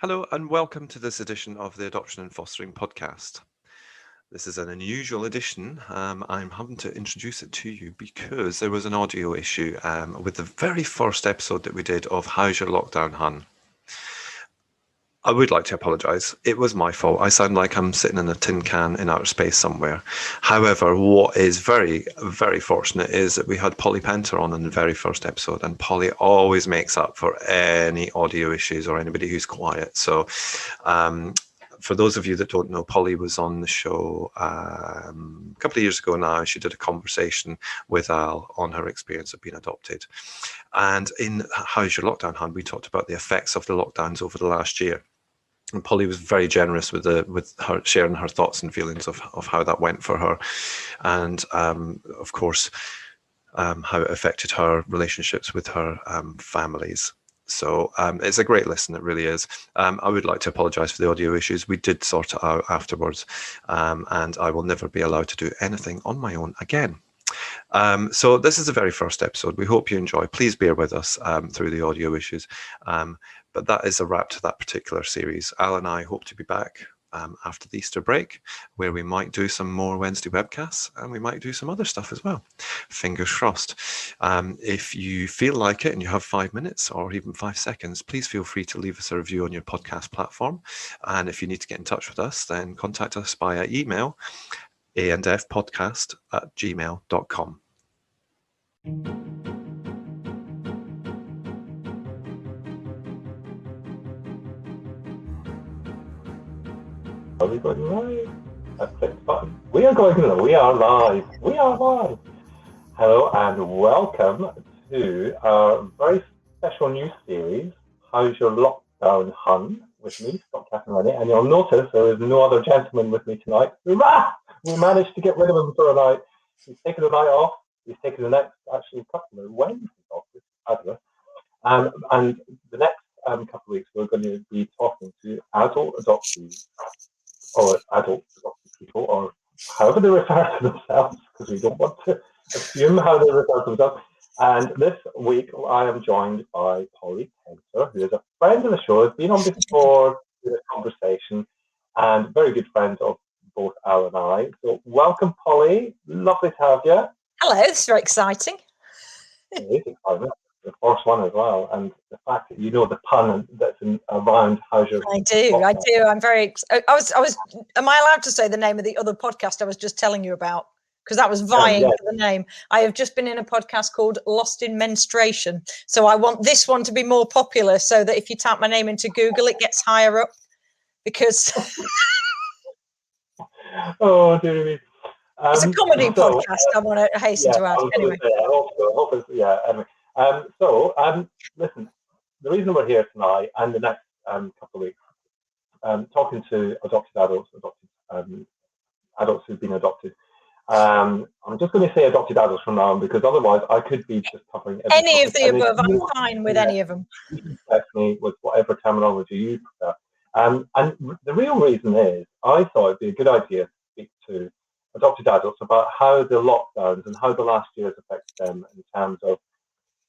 Hello and welcome to this edition of the Adoption and Fostering podcast. This is an unusual edition. I'm having to introduce it to you because there was an audio issue with the very first episode that we did of How's Your Lockdown Hun? I would like to apologise. It was my fault. I sound like I'm sitting in a tin can in outer space somewhere. However, what is very, very fortunate is that we had Pol Penter on in the very first episode, and Polly always makes up for any audio issues or anybody who's quiet. So for those of you that don't know, Polly was on the show a couple of years ago now. She did a conversation with Al on her experience of being adopted. And in How's Your Lockdown Hun, we talked about the effects of the lockdowns over the last year. And Polly was very generous with her sharing her thoughts and feelings of how that went for her, and of course how it affected her relationships with her families. So it's a great listen, it really is. I would like to apologise for the audio issues. We did sort it out afterwards, and I will never be allowed to do anything on my own again. So this is the very first episode. We hope you enjoy. Please bear with us through the audio issues. But that is a wrap to that particular series. Al and I hope to be back after the Easter break, where we might do some more Wednesday webcasts and we might do some other stuff as well. Fingers crossed. If you feel like it and you have 5 minutes or even 5 seconds, please feel free to leave us a review on your podcast platform. And if you need to get in touch with us, then contact us via email, andfpodcast@gmail.com. Are we going live? I clicked the button. We are going live. We are live. We are live. Hello and welcome to our very special new series, How's Your Lockdown Hun? With me, Scott, Catherine, Rennie. And you'll notice there is no other gentleman with me tonight. Hurrah! We managed to get rid of him for a night. He's taken the night off. He's taken the next, actually, couple of Wednesdays off, which is fabulous. And the next couple of weeks, we're going to be talking to adult adoptees, or adult adopted people, or however they refer to themselves, because we don't want to assume how they refer to themselves. And this week, I am joined by Pol Penter, who is a friend of the show, has been on before in a conversation, and very good friend of both Al and I. So welcome, Polly. Lovely to have you. Hello, it's very exciting. It is exciting. The first one as well, and the fact that you know the pun that's around How's Your I do. I'm very. I was. Am I allowed to say the name of the other podcast I was just telling you about? Because that was vying for the name. I have just been in a podcast called Lost in Menstruation, so I want this one to be more popular, so that if you type my name into Google, it gets higher up. Because oh dear me. It's a comedy podcast. I want to hasten to add. Anyway. Listen, the reason we're here tonight and the next couple of weeks, talking to adopted adults who've been adopted. I'm just going to say adopted adults from now on, because otherwise I could be just covering any of the above. I'm fine with any of them. Me with whatever terminology you prefer. And the real reason is I thought it'd be a good idea to speak to adopted adults about how the lockdowns and how the last year has affected them in terms of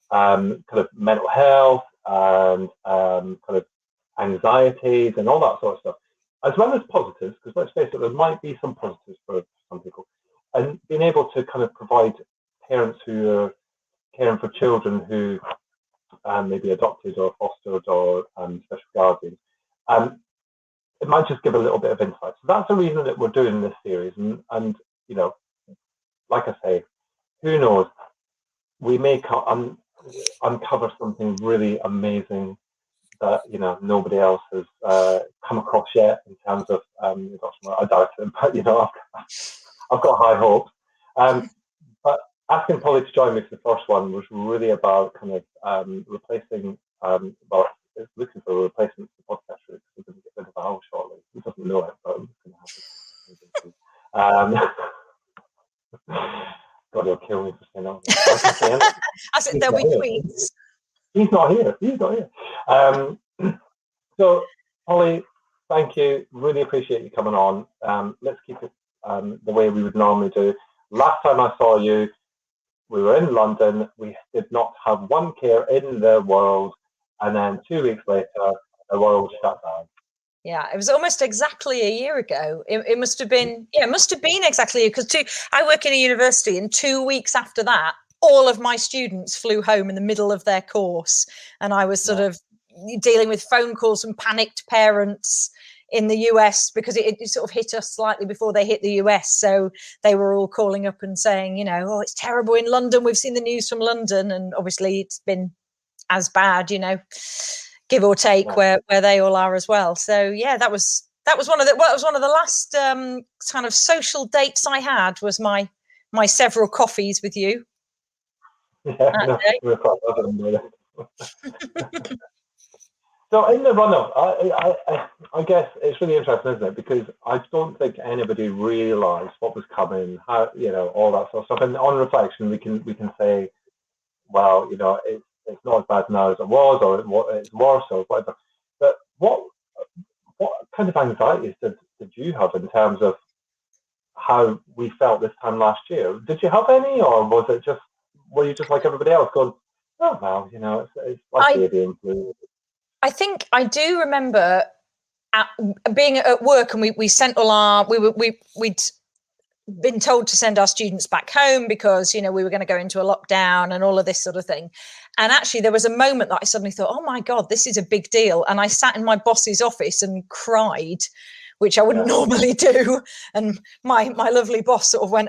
kind of mental health and kind of anxieties and all that sort of stuff, as well as positives, because let's face it, there might be some positives for some people, and being able to kind of provide parents who are caring for children who may be adopted or fostered or special guardians. It might just give a little bit of insight. So that's the reason that we're doing this series. And you know, like I say, who knows? We may uncover something really amazing that, you know, nobody else has come across yet in terms of adoption. I doubt it, but, you know, I've got high hopes. But asking Polly to join me for the first one was really about kind of replacing, looking for a replacement for the podcast route. We're going to get rid of Al shortly. He doesn't know it, but I'm going to have it. God, he'll kill me for saying that. I said there'll be tweets. He's not here. So, Polly, thank you. Really appreciate you coming on. Let's keep it the way we would normally do. Last time I saw you, we were in London. We did not have one care in the world. And then 2 weeks later, the world shut down. Yeah, it was almost exactly a year ago. It must have been, yeah, it must have been exactly, because I work in a university, and 2 weeks after that, all of my students flew home in the middle of their course, and I was sort of dealing with phone calls from panicked parents in the US, because it sort of hit us slightly before they hit the US. So they were all calling up and saying, you know, oh, it's terrible in London. We've seen the news from London, and obviously it's been as bad, you know, give or take, where they all are as well. So yeah, that was one of the last kind of social dates I had, was my several coffees with you. Yeah, we're quite loving it. So in the run-up, I guess it's really interesting, isn't it? Because I don't think anybody realised what was coming, how, you know, all that sort of stuff. And on reflection, we can say, well, you know, it's not as bad now as it was, or it's worse, or whatever. But what kind of anxieties did you have in terms of how we felt this time last year? Did you have any, or were you just like everybody else, going, oh well, you know, it's like avian flu? I think I do remember being at work, and we sent all our we'd been told to send our students back home because, you know, we were going to go into a lockdown and all of this sort of thing. And actually there was a moment that I suddenly thought, oh my God, this is a big deal. And I sat in my boss's office and cried, which I wouldn't normally do. And my lovely boss sort of went,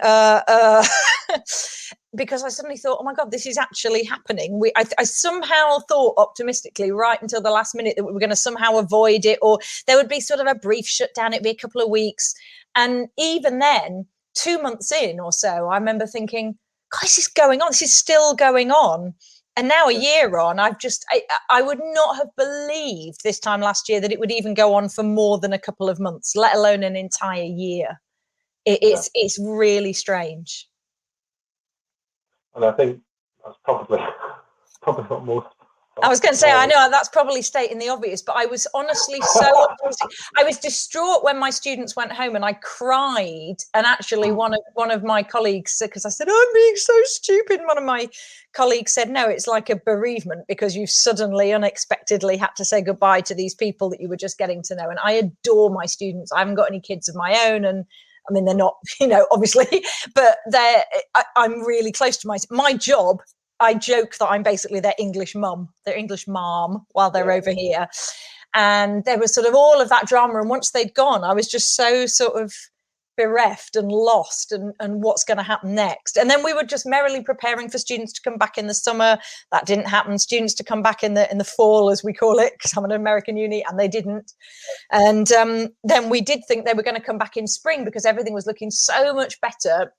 because I suddenly thought, oh my God, this is actually happening. I somehow thought optimistically right until the last minute that we were going to somehow avoid it, or there would be sort of a brief shutdown. It'd be a couple of weeks. And even then, 2 months in or so, I remember thinking, God, this is going on. This is still going on. And now a year on, I would not have believed this time last year that it would even go on for more than a couple of months, let alone an entire year. It's really strange. And I think that's probably what most. I was going to say, I know that's probably stating the obvious, but I was honestly so optimistic. I was distraught when my students went home, and I cried. And actually, one of my colleagues, because I said, I'm being so stupid, one of my colleagues said, no, it's like a bereavement, because you've suddenly, unexpectedly had to say goodbye to these people that you were just getting to know. And I adore my students. I haven't got any kids of my own, and I mean, they're not, you know, obviously, but I'm really close to my job. I joke that I'm basically their English mum while they're over here. And there was sort of all of that drama. And once they'd gone, I was just so sort of bereft and lost, and what's going to happen next. And then we were just merrily preparing for students to come back in the summer. That didn't happen. Students to come back in the fall, as we call it, because I'm an American uni, and they didn't. And then we did think they were going to come back in spring, because everything was looking so much better.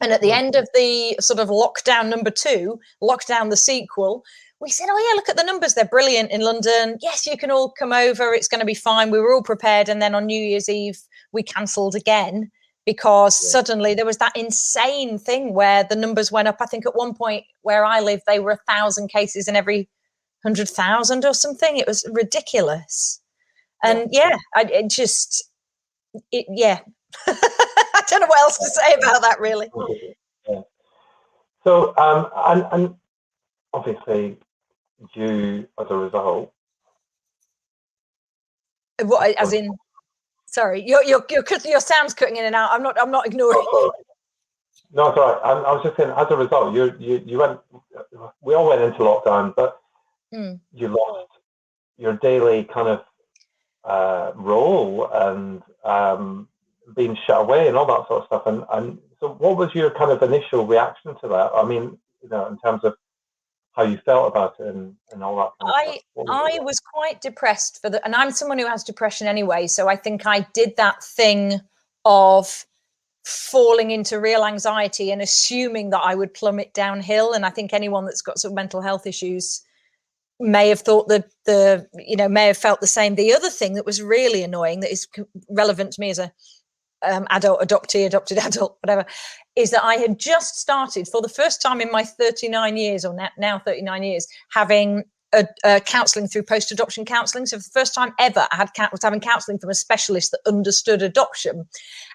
And at the end of the sort of lockdown number 2, lockdown the sequel, we said, oh yeah, look at the numbers. They're brilliant in London. Yes, you can all come over. It's going to be fine. We were all prepared. And then on New Year's Eve, we cancelled again, because suddenly there was that insane thing where the numbers went up. I think at one point where I live, they were 1,000 cases in every 100,000 or something. It was ridiculous. And I don't know what else to say about that, really. Yeah. So, and obviously, you, as a result. What, as in? Sorry, your sound's cutting in and out. I'm not ignoring. No, it's all right. I was just saying, as a result, you went. We all went into lockdown, but you lost your daily kind of role and being shut away and all that sort of stuff. And so what was your kind of initial reaction to that? I mean, you know, in terms of how you felt about it and all that kind of stuff. I was quite depressed and I'm someone who has depression anyway. So I think I did that thing of falling into real anxiety and assuming that I would plummet downhill. And I think anyone that's got some mental health issues may have thought that may have felt the same. The other thing that was really annoying, that is relevant to me as a adult, adopted adult, whatever, is that I had just started for the first time in my 39 years, or now 39 years, having counselling through post-adoption counselling. So for the first time ever, I was having counselling from a specialist that understood adoption.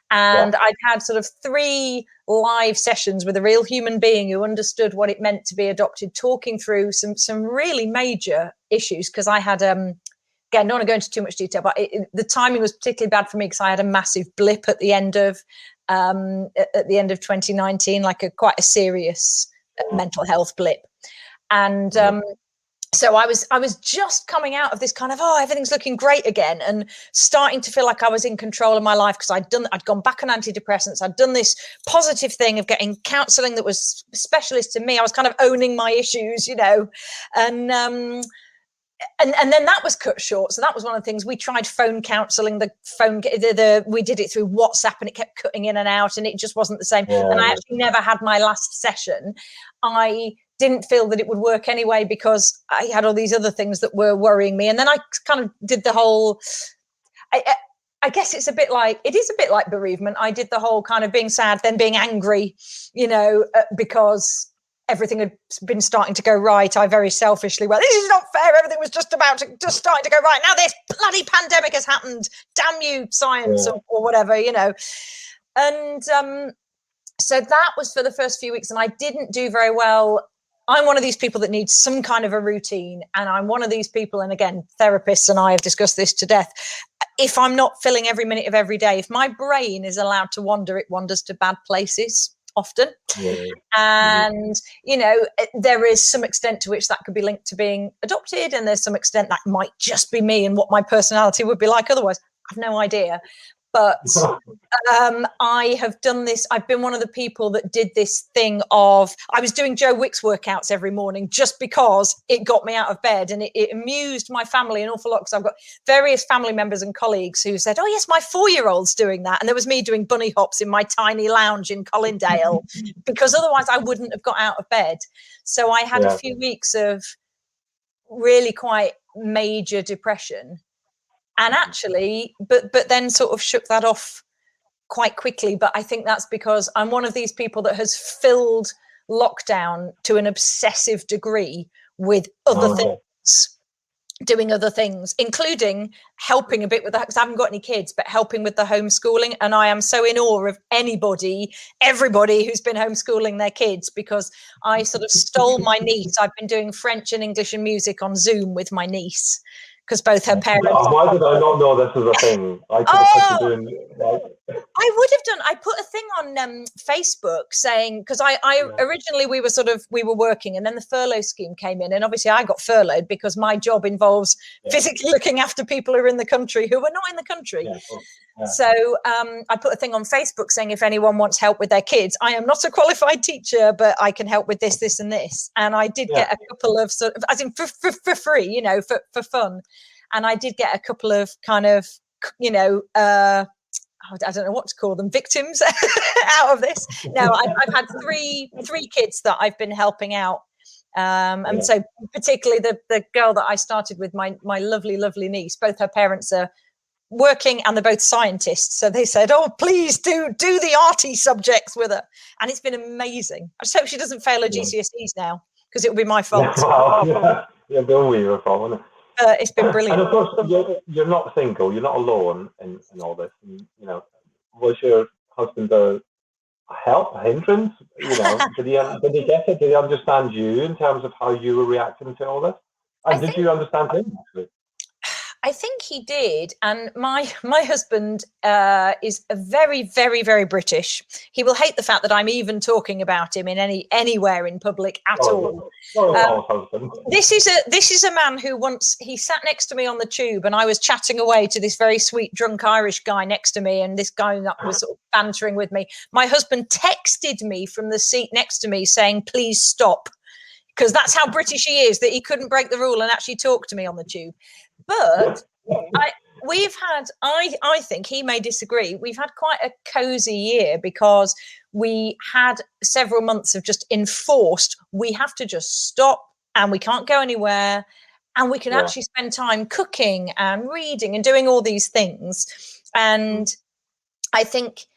And I'd had sort of 3 live sessions with a real human being who understood what it meant to be adopted, talking through some really major issues, because I had again, don't want to go into too much detail, but the timing was particularly bad for me because I had a massive blip at the end of 2019, like quite a serious mental health blip. And so I was just coming out of this kind of, everything's looking great again, and starting to feel like I was in control of my life because I'd gone back on antidepressants. I'd done this positive thing of getting counselling that was specialist to me. I was kind of owning my issues, and then that was cut short. So that was one of the things. We tried phone counselling. We did it through WhatsApp, and it kept cutting in and out, and it just wasn't the same. And I actually never had my last session. I didn't feel that it would work anyway because I had all these other things that were worrying me. And then I kind of did the whole, I guess it is a bit like bereavement. I did the whole kind of being sad, then being angry, because everything had been starting to go right. I very selfishly went, this is not fair. Everything was just starting to go right. Now this bloody pandemic has happened. Damn you, science, or whatever, And so that was for the first few weeks, and I didn't do very well. I'm one of these people that needs some kind of a routine, and I'm one of these people, and again, therapists and I have discussed this to death. If I'm not filling every minute of every day, if my brain is allowed to wander, it wanders to bad places often. And there is some extent to which that could be linked to being adopted, and there's some extent that might just be me and what my personality would be like otherwise. I've no idea. But I have done this. I've been one of the people that did this thing of, I was doing Joe Wicks workouts every morning just because it got me out of bed, and it amused my family an awful lot, because I've got various family members and colleagues who said, oh yes, my 4-year-old's doing that. And there was me doing bunny hops in my tiny lounge in Colindale because otherwise I wouldn't have got out of bed. So I had a few weeks of really quite major depression. And actually, but then sort of shook that off quite quickly. But I think that's because I'm one of these people that has filled lockdown to an obsessive degree with other things, doing other things, including helping a bit with that, because I haven't got any kids, but helping with the homeschooling. And I am so in awe of everybody who's been homeschooling their kids, because I sort of stole my niece. I've been doing French and English and music on Zoom with my niece, because both her parents. Why did I not know this was a thing? I would have done. I put a thing on Facebook saying, because I originally we were working, and then the furlough scheme came in, and obviously I got furloughed because my job involves physically looking after people who are in the country who are not in the country. So I put a thing on Facebook saying, if anyone wants help with their kids, I am not a qualified teacher, but I can help with this, this, and this. And I did get a couple of sort of, as in for free, for fun. And I did get a couple of kind of, I don't know what to call them, victims out of this. No, I've had three kids that I've been helping out. And so particularly the girl that I started with, my lovely, lovely niece, both her parents are working and they're both scientists. So they said, oh, please do the arty subjects with her. And it's been amazing. I just hope she doesn't fail her GCSEs now, because it will be my fault. They'll be your fault, won't it? It's been brilliant. And of course, you're not single. You're not alone in all this. And, was your husband a hindrance? Did he get it? Did he understand you in terms of how you were reacting to all this? And did you understand him, actually? I think he did. And my husband is a very, very, very British. He will hate the fact that I'm even talking about him in anywhere in public at all. This is a man who once, he sat next to me on the tube, and I was chatting away to this very sweet drunk Irish guy next to me, and this guy that was sort of bantering with me. My husband texted me from the seat next to me saying, please stop, because that's how British he is, that he couldn't break the rule and actually talk to me on the tube. But I think he may disagree. We've had quite a cozy year, because we had several months of just enforced, we have to just stop and we can't go anywhere, and we can actually spend time cooking and reading and doing all these things. And I think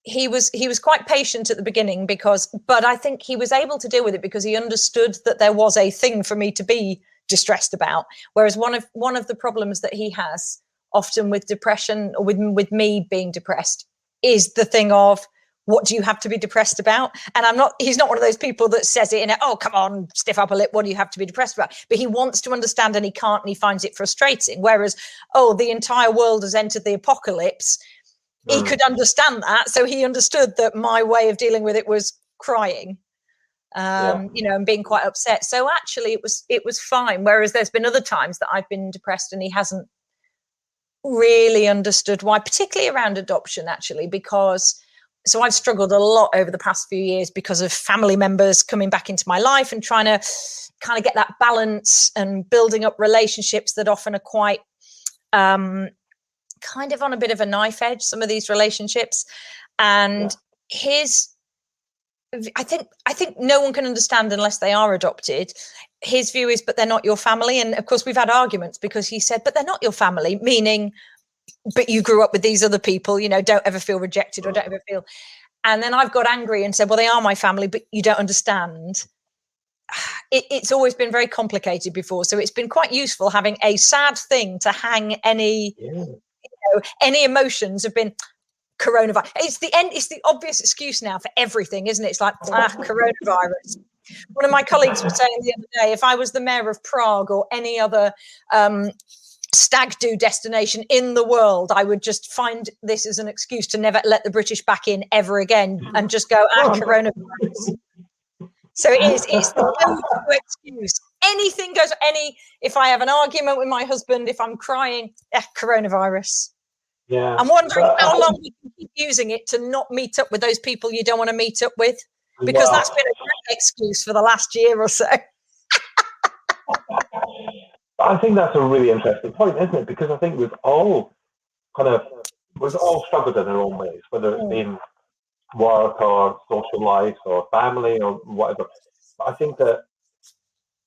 he was quite patient at the beginning, but I think he was able to deal with it because he understood that there was a thing for me to be distressed about. Whereas one of the problems that he has often with depression, or with me being depressed, is the thing of, what do you have to be depressed about? And he's not one of those people that says it in a, oh, come on, stiff upper lip, what do you have to be depressed about? But he wants to understand and he can't, and he finds it frustrating. Whereas, oh, the entire world has entered the apocalypse. He could understand that. So he understood that my way of dealing with it was crying, and being quite upset. So actually it was fine. Whereas there's been other times that I've been depressed and he hasn't really understood why, particularly around adoption, actually, because so I've struggled a lot over the past few years because of family members coming back into my life and trying to kind of get that balance and building up relationships that often are quite kind of on a bit of a knife edge, some of these relationships. And I think no one can understand unless they are adopted. His view is, but they're not your family. And of course we've had arguments because he said, but they're not your family, meaning, but you grew up with these other people, don't ever feel rejected or don't ever feel. And then I've got angry and said, well, they are my family, but you don't understand. It's always been very complicated before. So it's been quite useful having a sad thing to hang any emotions have been coronavirus. It's the obvious excuse now for everything, isn't it? It's like, coronavirus. One of my colleagues was saying the other day, if I was the mayor of Prague or any other stag do destination in the world, I would just find this as an excuse to never let the British back in ever again and just go, coronavirus. So it's the go-to excuse. Anything goes, if I have an argument with my husband, if I'm crying, coronavirus. Yeah. I'm wondering how long we can keep using it to not meet up with those people you don't want to meet up with, because that's been a great excuse for the last year or so. I think that's a really interesting point, isn't it? Because I think we've all struggled in our own ways, whether it's been work or social life or family or whatever. But I think that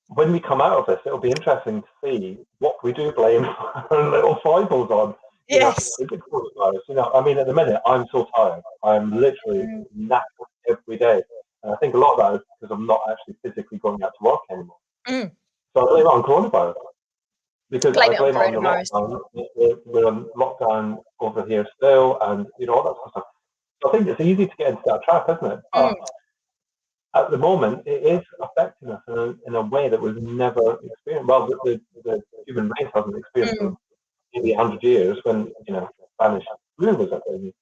when we come out of this, it'll be interesting to see what we do blame our little foibles on. Yes. At the minute, I'm so tired. I'm literally knackered every day. And I think a lot of that is because I'm not actually physically going out to work anymore. So I blame it on coronavirus. Because I blame it on the lockdown. We're on lockdown over here still, and all that sort of stuff. So I think it's easy to get into that trap, isn't it? But at the moment, it is affecting us in a way that we've never experienced. Well, the human race hasn't experienced for maybe 100 years when Spanish flu was a thing.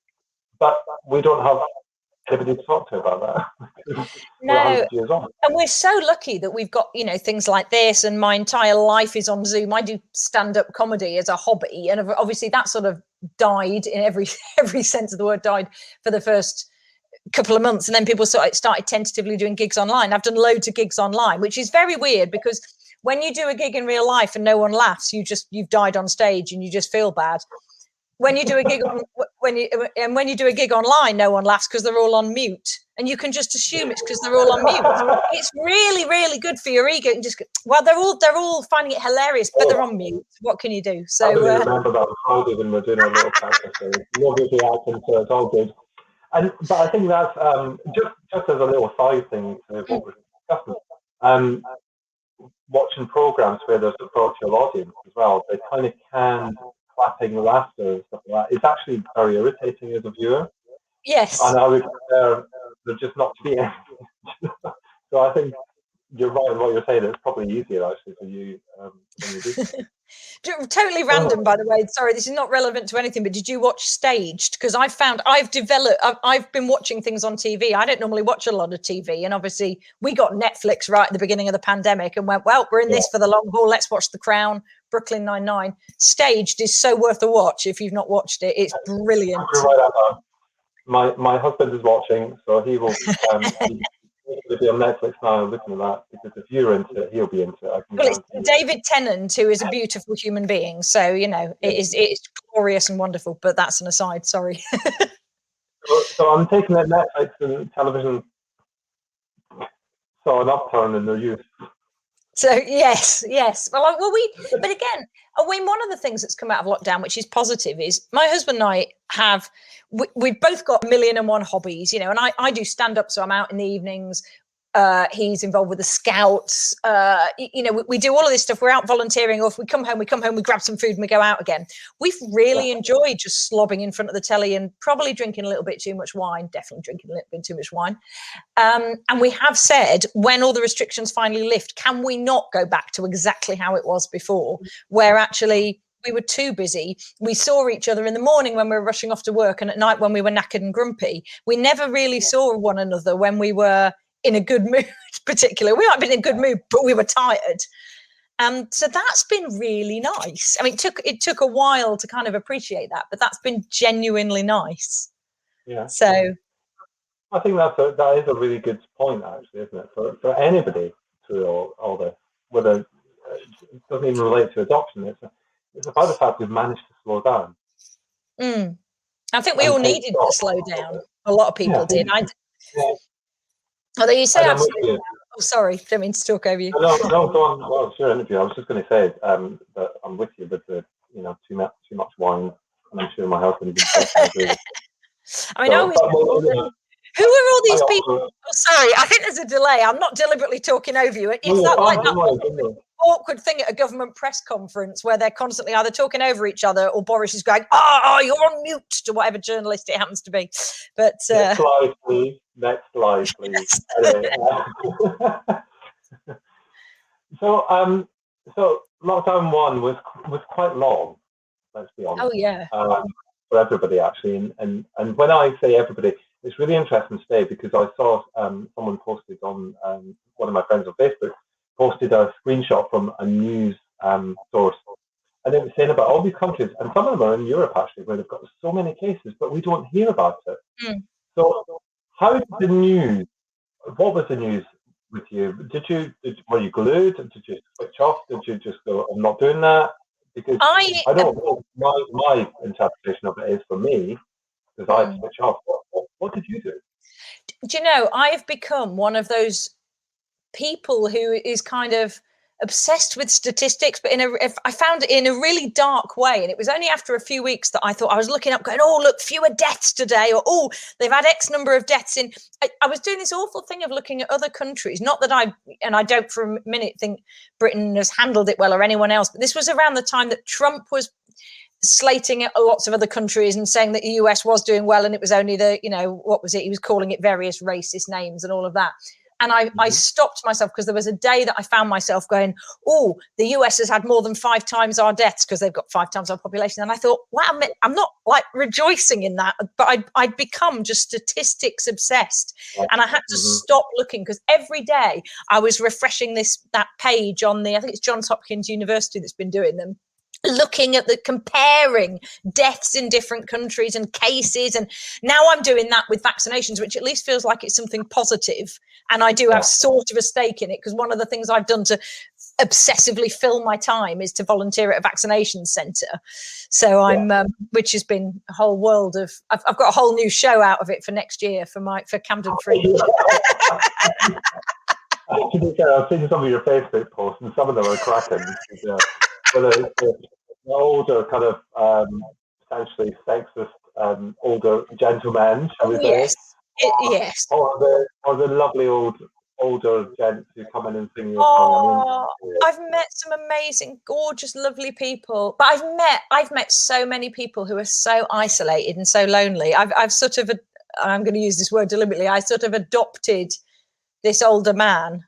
But we don't have anybody to talk to about that. No, and we're so lucky that we've got things like this, and my entire life is on Zoom. I do stand-up comedy as a hobby, and obviously that sort of died in every sense of the word, died for the first couple of months, and then people started tentatively doing gigs online. I've done loads of gigs online, which is very weird, because when you do a gig in real life and no one laughs, you've died on stage and you just feel bad. When you do a gig when you do a gig online, no one laughs because they're all on mute, and you can just assume it's because they're all on mute. It's really, really good for your ego. And they're all finding it hilarious, but they're on mute. What can you do? So I really remember that on Friday when we're doing our little practice. Nobody's reacting, so it's all good. But I think that's just as a little side thing to what we're discussing. Watching programs where there's a virtual audience as well, they kind of can clapping, laughter, and stuff like that. It's actually very irritating as a viewer. Yes. And I would prefer there just not to be anything. So I think you're right in what you're saying. It's probably easier actually for you when you do. Totally random, by the way. Sorry, this is not relevant to anything, but did you watch Staged? Because I've been watching things on TV. I don't normally watch a lot of TV, and obviously we got Netflix right at the beginning of the pandemic and went, well, we're in this for the long haul. Let's watch The Crown, Brooklyn Nine-Nine. Staged is so worth a watch if you've not watched it. It's brilliant. My husband is watching, so he will be on Netflix now looking at that, because if you're into it, he'll be into it. It's David Tennant, who is a beautiful human being. So, it's glorious and wonderful, but that's an aside. Sorry. So I'm taking that Netflix and television saw an upturn in their use. So yes. But again, one of the things that's come out of lockdown, which is positive, is my husband and I we've both got 1,000,001 hobbies, and I do stand up, so I'm out in the evenings. He's involved with the Scouts. We do all of this stuff. We're out volunteering, or if we come home, we grab some food and we go out again. We've really enjoyed just slobbing in front of the telly and probably drinking a little bit too much wine, definitely drinking a little bit too much wine. And we have said, when all the restrictions finally lift, can we not go back to exactly how it was before, where actually we were too busy. We saw each other in the morning when we were rushing off to work, and at night when we were knackered and grumpy. We never really saw one another when we were in a good mood, particularly. We might have been in a good mood, but we were tired. So that's been really nice. I mean, it took a while to kind of appreciate that, but that's been genuinely nice. Yeah. So I think that is a really good point, actually, isn't it? For anybody through all this, whether it doesn't even relate to adoption, it's about the fact we've managed to slow down. I think we all needed to slow down. A lot of people did. Although you say absolutely. Oh, sorry, don't mean to talk over you. No, go on. Well, it's your interview. I was just going to say that I'm with you with the too much wine, and I'm sure my husband is. I mean, who are all these people? Oh, sorry, I think there's a delay. I'm not deliberately talking over you. It's that awkward thing at a government press conference where they're constantly either talking over each other or Boris is going, "Oh, you're on mute," to whatever journalist it happens to be. But next slide, please. Next slide, please. Anyway, so lockdown 1 was quite long. Let's be honest. Oh yeah. For everybody, actually, and when I say everybody, it's really interesting today because I saw someone posted on one of my friends on Facebook posted a screenshot from a news source, and it was saying about all these countries, and some of them are in Europe actually, where they've got so many cases, but we don't hear about it. So, how did the news? What was the news with you? Were you glued? Did you switch off? Did you just go, "I'm not doing that"? Because I don't know. My interpretation of it is, for me, because I switch off. What did you do? Do you know, I have become one of those people who is kind of obsessed with statistics, but I found it in a really dark way. And it was only after a few weeks that I thought, I was looking up going, "Oh, look, fewer deaths today," or "Oh, they've had X number of deaths in." I was doing this awful thing of looking at other countries. Not that I don't for a minute think Britain has handled it well or anyone else, but this was around the time that Trump was slating at lots of other countries and saying that the US was doing well, and it was only what was it? He was calling it various racist names and all of that. And I stopped myself because there was a day that I found myself going, "Oh, the US has had more than 5 times our deaths because they've got 5 times our population." And I thought, wow, I'm not like rejoicing in that, but I'd become just statistics obsessed. And I had to stop looking because every day I was refreshing that page on I think it's Johns Hopkins University that's been doing them, looking at comparing deaths in different countries and cases. And now I'm doing that with vaccinations, which at least feels like it's something positive. And I do have sort of a stake in it, because one of the things I've done to obsessively fill my time is to volunteer at a vaccination centre. So I'm, which has been a whole world of, I've got a whole new show out of it for next year for Camden Fringe. I've seen some of your Facebook posts, and some of them are cracking. Whether it's older, kind of potentially sexist older gentlemen, shall we say? Yes. Or the lovely older gents who come in and sing your song. I've met some amazing, gorgeous, lovely people, but I've met so many people who are so isolated and so lonely. I've sort of, I'm going to use this word deliberately, I sort of adopted this older man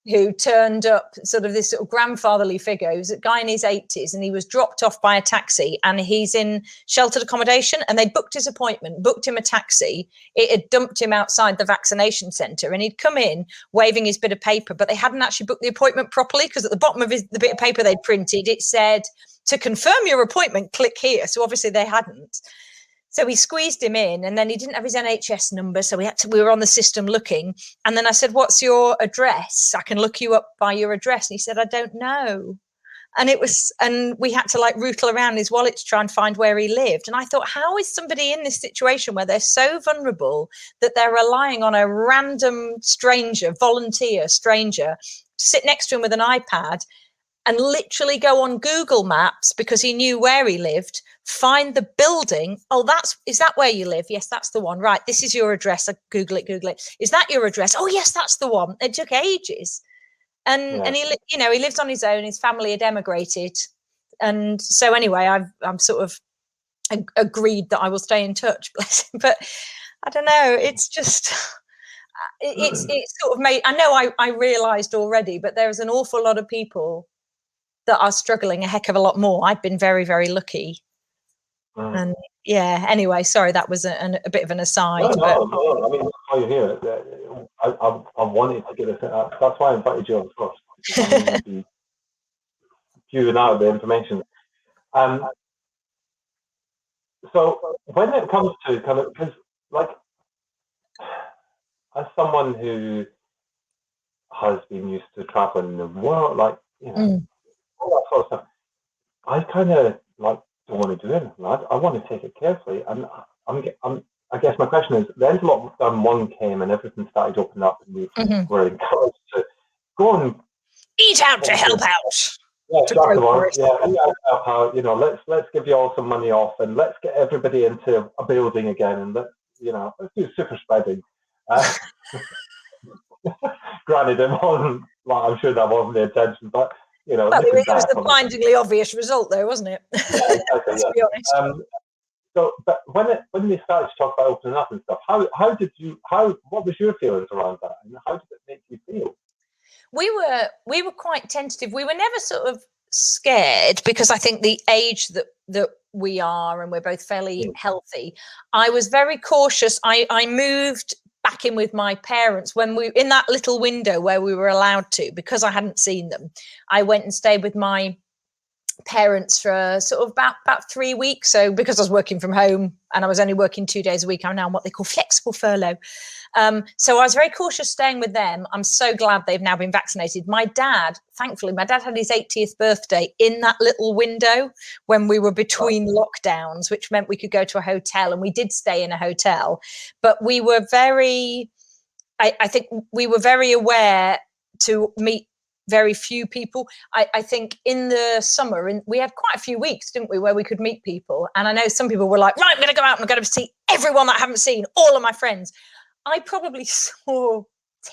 who turned up, sort of this sort of grandfatherly figure. He was a guy in his 80s, and he was dropped off by a taxi, and he's in sheltered accommodation, and they booked his appointment, booked him a taxi. It had dumped him outside the vaccination centre, and he'd come in waving his bit of paper, but they hadn't actually booked the appointment properly, because at the bottom of the bit of paper they'd printed, it said, "To confirm your appointment, click here." So obviously they hadn't. So we squeezed him in, and then he didn't have his NHS number. So we were on the system looking. And then I said, "What's your address? I can look you up by your address." And he said, "I don't know." And we had to like rootle around his wallet to try and find where he lived. And I thought, how is somebody in this situation where they're so vulnerable that they're relying on a random volunteer stranger, to sit next to him with an iPad and literally go on Google Maps, because he knew where he lived, find the building. Oh, is that where you live? Yes, that's the one. Right, this is your address. I Google it. Is that your address? Oh, yes, that's the one. It took ages. And he lives on his own. His family had emigrated. And so anyway, I'm sort of agreed that I will stay in touch. Bless him. But I don't know. It's just, it's sort of made, I know I realised already, but there's an awful lot of people that are struggling a heck of a lot more. I've been very, very lucky. And yeah, anyway, sorry, that was a bit of an aside. No. I mean, that's why you're here. I wanted to get this. That's why I invited you on first. Because I'm going to be queuing out the information. So when it comes to kind of, because like, as someone who has been used to traveling the world, like, you know, all that sort of stuff, I kind of like don't want to do anything. I want to take it carefully, and I guess my question is: then lockdown 1 came and everything started opening up, and we were encouraged to go and eat out to help out. Yeah, that's the one. Yeah, eat out to help out. You know, let's give you all some money off, and let's get everybody into a building again, and let's do super spreading. Granted, it wasn't. Well, I'm sure that wasn't the intention, but you know, it was the blindingly obvious result, though, wasn't it? Yeah, exactly. To be honest. So, but when they started to talk about opening up and stuff, what was your feelings around that, and how did it make you feel? We were quite tentative. We were never sort of scared, because I think the age that we are, and we're both fairly healthy. I was very cautious. I moved back in with my parents when we in that little window where we were allowed to, because I hadn't seen them. I went and stayed with my parents for sort of about 3 weeks. So because I was working from home and I was only working 2 days a week, I'm now on what they call flexible furlough. So I was very cautious staying with them. I'm so glad they've now been vaccinated. Thankfully, my dad had his 80th birthday in that little window when we were between lockdowns, which meant we could go to a hotel, and we did stay in a hotel. But we were I think we were very aware to meet very few people. I think in the summer, we had quite a few weeks, didn't we, where we could meet people. And I know some people were like, right, I'm going to go out and I'm going to see everyone that I haven't seen, all of my friends. I probably saw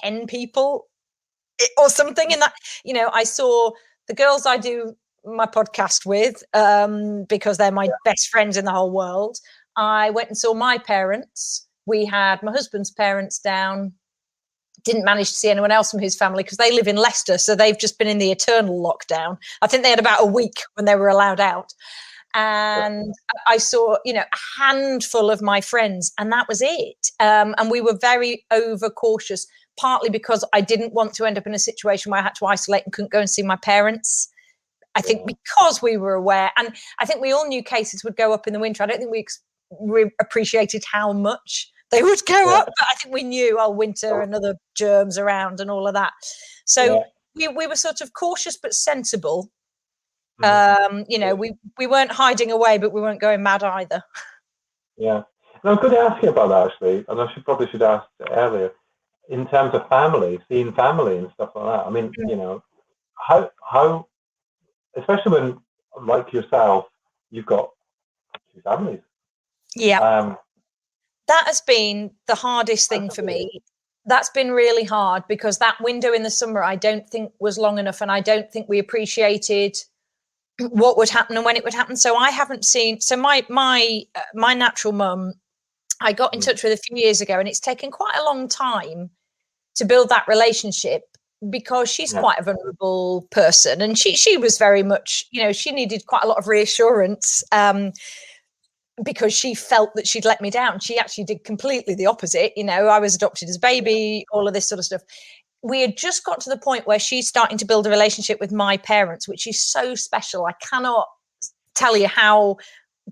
10 people or something in that. You know, I saw the girls I do my podcast with, because they're my best friends in the whole world. I went and saw my parents. We had my husband's parents down. Didn't manage to see anyone else from his family because they live in Leicester, so they've just been in the eternal lockdown. I think they had about a week when they were allowed out. And I saw, a handful of my friends, and that was it. And we were very overcautious, partly because I didn't want to end up in a situation where I had to isolate and couldn't go and see my parents. I think because we were aware, and I think we all knew cases would go up in the winter. I don't think we appreciated how much they would go up, but I think we knew, winter and other germs around and all of that. So we were sort of cautious but sensible. We weren't hiding away, but we weren't going mad either. Yeah. And I was going to ask you about that, actually, and I probably should ask earlier, in terms of family, seeing family and stuff like that. I mean, how, especially when, like yourself, you've got 2 families. Yeah. That has been the hardest thing for me. That's been really hard because that window in the summer, I don't think was long enough, and I don't think we appreciated what would happen and when it would happen. So I haven't seen. So my natural mum, I got in touch with a few years ago, and it's taken quite a long time to build that relationship because she's quite a vulnerable person, and she was very much, she needed quite a lot of reassurance. Because she felt that she'd let me down. She actually did completely the opposite. I was adopted as a baby, all of this sort of stuff. We had just got to the point where she's starting to build a relationship with my parents, which is so special. I cannot tell you how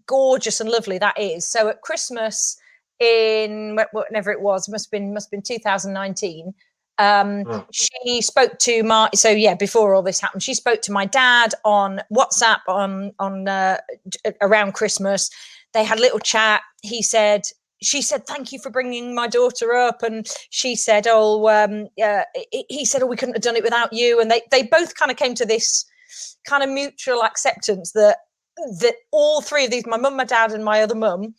gorgeous and lovely that is. So at Christmas in whenever it was, must have been 2019. She spoke to before all this happened, she spoke to my dad on WhatsApp on around Christmas. They had a little chat. She said, thank you for bringing my daughter up. And she said, he said, we couldn't have done it without you. And they both kind of came to this kind of mutual acceptance that that all three of these, my mum, my dad, and my other mum,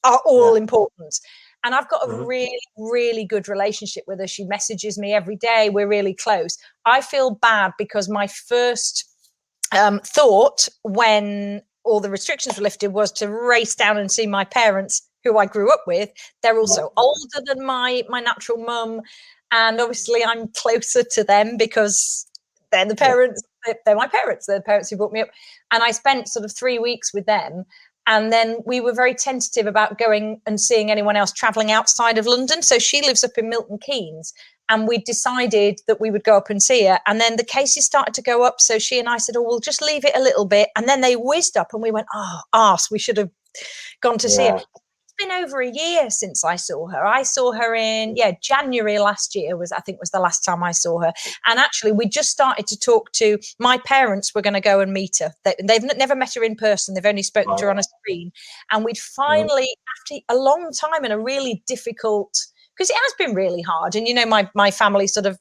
are all important. And I've got a really, really good relationship with her. She messages me every day. We're really close. I feel bad because my first thought when all the restrictions were lifted was to race down and see my parents, who I grew up with. They're also older than my natural mum. And obviously I'm closer to them because they're the parents. They're my parents. They're the parents who brought me up. And I spent sort of 3 weeks with them. And then we were very tentative about going and seeing anyone else traveling outside of London. So she lives up in Milton Keynes. And we decided that we would go up and see her. And then the cases started to go up. So she and I said, oh, we'll just leave it a little bit. And then they whizzed up and we went, oh, arse, we should have gone to see her. It's been over a year since I saw her. I saw her in, January last year was the last time I saw her. And actually, we just started to talk to, my parents were going to go and meet her. They've never met her in person. They've only spoken to her on a screen. And we'd finally, after a long time and a really difficult, because it has been really hard. And, you know, my family sort of,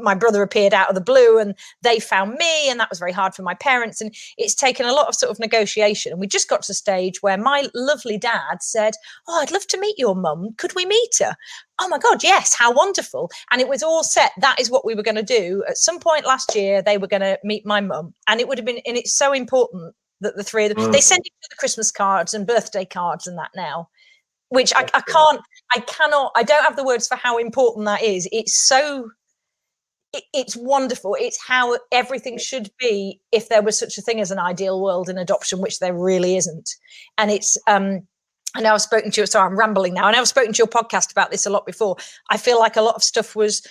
my brother appeared out of the blue and they found me, and that was very hard for my parents. And it's taken a lot of sort of negotiation. And we just got to the stage where my lovely dad said, oh, I'd love to meet your mum. Could we meet her? Oh my God, yes, how wonderful. And it was all set. That is what we were going to do. At some point last year, they were going to meet my mum. And it would have been, and it's so important that the three of them, they send each other Christmas cards and birthday cards and that now, which I don't have the words for how important that is. It's so, it's wonderful. It's how everything should be if there was such a thing as an ideal world in adoption, which there really isn't. And it's, I know I've spoken to you, sorry, I'm rambling now. I know I've spoken to your podcast about this a lot before. I feel like a lot of stuff was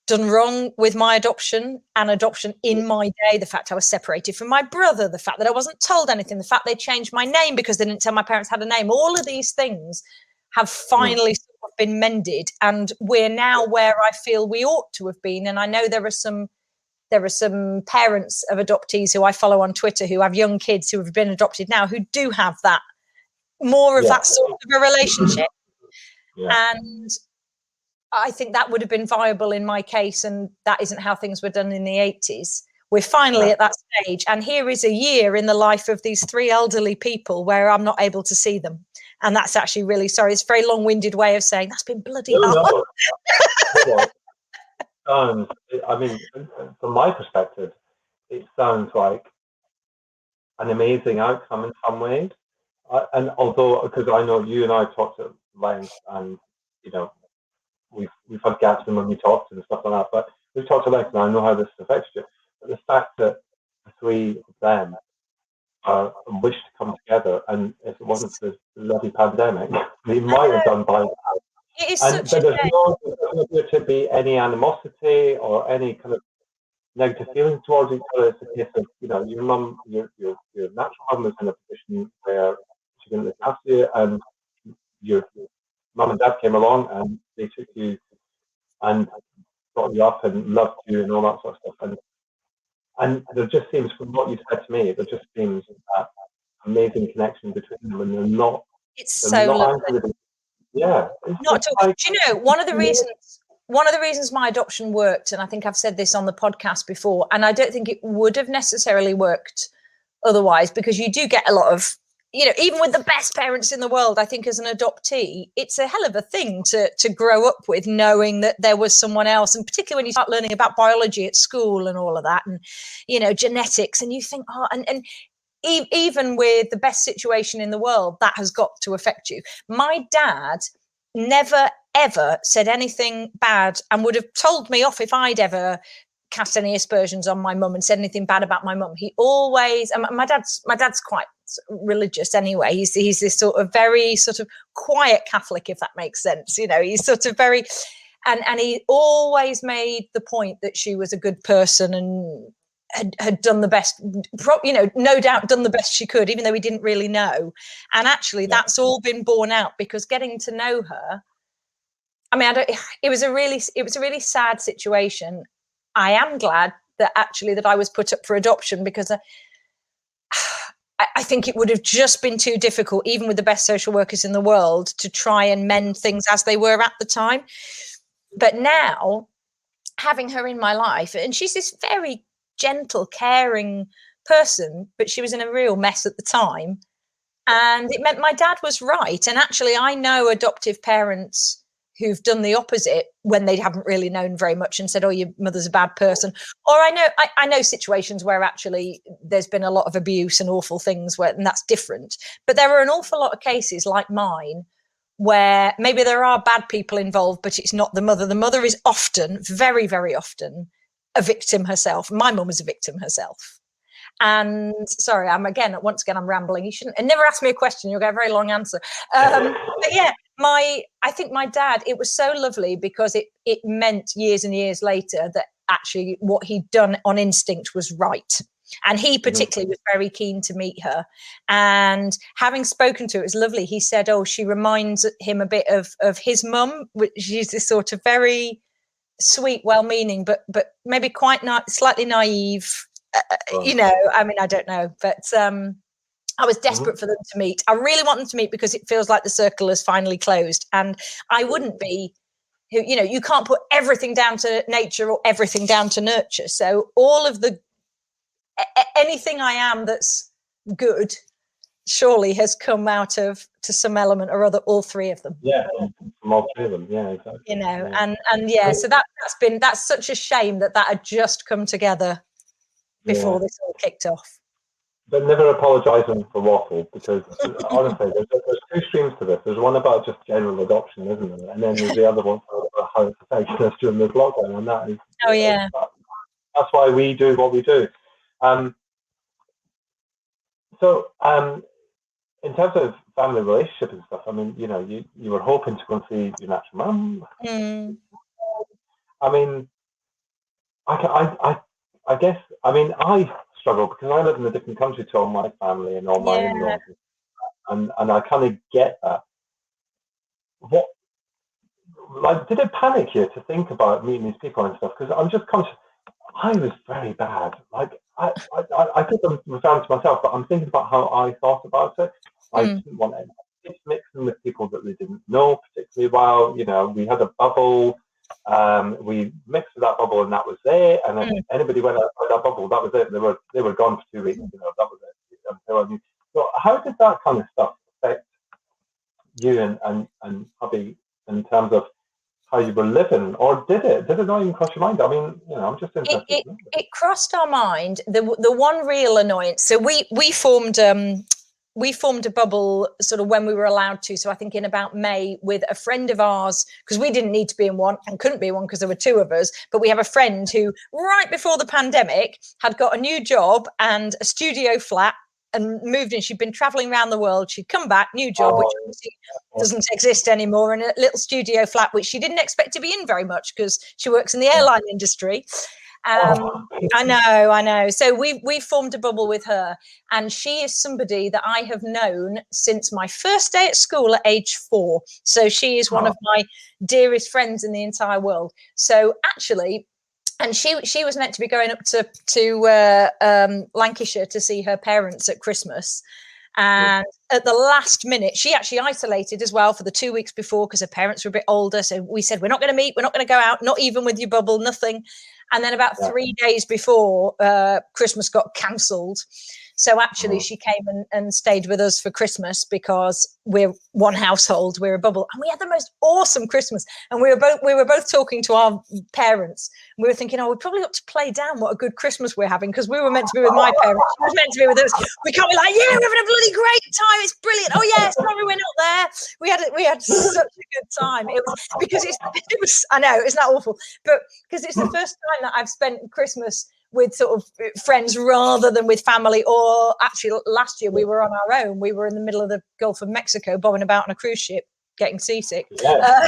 done wrong with my adoption and adoption in my day. The fact I was separated from my brother, the fact that I wasn't told anything, the fact they changed my name because they didn't tell my parents had a name. All of these things have finally sort of been mended, and we're now where I feel we ought to have been. And I know there are some parents of adoptees who I follow on Twitter who have young kids who have been adopted now who do have that more of that sort of a relationship. And I think that would have been viable in my case, and that isn't how things were done in the 80s. We're finally at that stage, and here is a year in the life of these three elderly people where I'm not able to see them. And that's actually really, sorry, it's a very long-winded way of saying that's been bloody hard. I mean, from my perspective, it sounds like an amazing outcome in some ways. And although, because I know you and I talked at length, and you know, we've had gaps in when we talked and stuff like that, but we've talked at length, and I know how this affects you. But the fact that the three of them wish to come together, and if it wasn't for the bloody pandemic, they might have done by now. It is But there's no appear to be any animosity or any kind of negative feelings towards each other. It's a case of, you know, your mum, your natural mum was in a position where she didn't look after you, and your mum and dad came along and they took you and brought you up and loved you and all that sort of stuff. And there just seems, from what you said to me, there just seems that amazing connection between them, and they're not. It's so lovely. Yeah. Not at all. Do you know, one of the reasons my adoption worked, and I think I've said this on the podcast before, and I don't think it would have necessarily worked otherwise, because you do get a lot of, you know, even with the best parents in the world, I think as an adoptee, it's a hell of a thing to grow up with, knowing that there was someone else. And particularly when you start learning about biology at school and all of that, and, you know, genetics, and you think, oh, and even with the best situation in the world, that has got to affect you. My dad never, ever said anything bad, and would have told me off if I'd ever cast any aspersions on my mum and said anything bad about my mum. He always, and my dad's quite religious anyway. He's this sort of very sort of quiet Catholic, if that makes sense. You know, he's sort of very, and he always made the point that she was a good person and had done the best, you know, no doubt done the best she could, even though we didn't really know. And actually that's all been borne out, because getting to know her, I mean, it was a really sad situation. I am glad that actually that I was put up for adoption, because I think it would have just been too difficult, even with the best social workers in the world, to try and mend things as they were at the time. But now, having her in my life, and she's this very gentle, caring person, but she was in a real mess at the time. And it meant my dad was right. And actually, I know adoptive parents who've done the opposite when they haven't really known very much and said, oh, your mother's a bad person. Or I know situations where actually there's been a lot of abuse and awful things and that's different. But there are an awful lot of cases like mine where maybe there are bad people involved, but it's not the mother. The mother is often, very, very often, a victim herself. My mum was a victim herself. And sorry, once again, I'm rambling. You shouldn't, and never ask me a question. You'll get a very long answer. But yeah, I think my dad, it was so lovely because it meant years and years later that actually what he'd done on instinct was right. And he particularly was very keen to meet her. And having spoken to her, it was lovely. He said, oh, she reminds him a bit of his mum, which is this sort of very sweet, well-meaning, but maybe quite slightly naive. You know, I mean, I don't know, but I was desperate for them to meet. I really want them to meet because it feels like the circle has finally closed. And I wouldn't be, you know, you can't put everything down to nature or everything down to nurture. So all of anything I am that's good surely has come out of, to some element or other, all three of them. Yeah, from all three of them. Yeah, exactly. You know, and yeah, so that's such a shame that had just come together before this all kicked off. But never apologising for waffle, because honestly, there's two streams to this. There's one about just general adoption, isn't there? And then there's the other one about how it's affecting us during this lockdown, and that is. Oh yeah. That's why we do what we do. So in terms of family relationship and stuff, I mean, you know, you were hoping to go and see your natural mum. I mean, I guess, I mean, I struggle because I live in a different country to all my family and all my in-laws, and I kind of get that. What, like, did it panic you to think about meeting these people and stuff? Because I'm just conscious, I was very bad. Like, I could have referred to myself, but I'm thinking about how I thought about it. I didn't want to mix them with people that they didn't know particularly well. You know, we had a bubble. We mixed with that bubble and that was it. And if anybody went outside that bubble, that was it. They were gone for 2 weeks. You know, that was it. So how did that kind of stuff affect you and hubby in terms of how you were living, or did it not even cross your mind? I mean, you know, I'm just interested. It crossed our mind. The one real annoyance. So we formed a bubble sort of when we were allowed to. So I think in about May with a friend of ours, because we didn't need to be in one and couldn't be in one because there were two of us. But we have a friend who right before the pandemic had got a new job and a studio flat and moved in. She'd been traveling around the world. She'd come back, new job, which obviously doesn't exist anymore, and a little studio flat, which she didn't expect to be in very much because she works in the airline industry. I know. So we formed a bubble with her, and she is somebody that I have known since my first day at school at age 4. So she is one of my dearest friends in the entire world. So actually, and she was meant to be going up to Lancashire to see her parents at Christmas. And at the last minute, she actually isolated as well for the 2 weeks before because her parents were a bit older. So we said, we're not going to meet. We're not going to go out, not even with your bubble, nothing. And then about 3 days before Christmas got cancelled. So actually she came and stayed with us for Christmas because we're one household, we're a bubble. And we had the most awesome Christmas. And we were both talking to our parents. And we were thinking, we probably ought to play down what a good Christmas we're having because we were meant to be with my parents. She was meant to be with us. We can't be like, yeah, we're having a bloody great time. It's brilliant. Oh yeah, sorry we're not there. We had such a good time. It was because it was I know, it's not awful, but because it's the first time that I've spent Christmas with sort of friends rather than with family. Or actually last year we were on our own. We were in the middle of the Gulf of Mexico bobbing about on a cruise ship getting seasick. I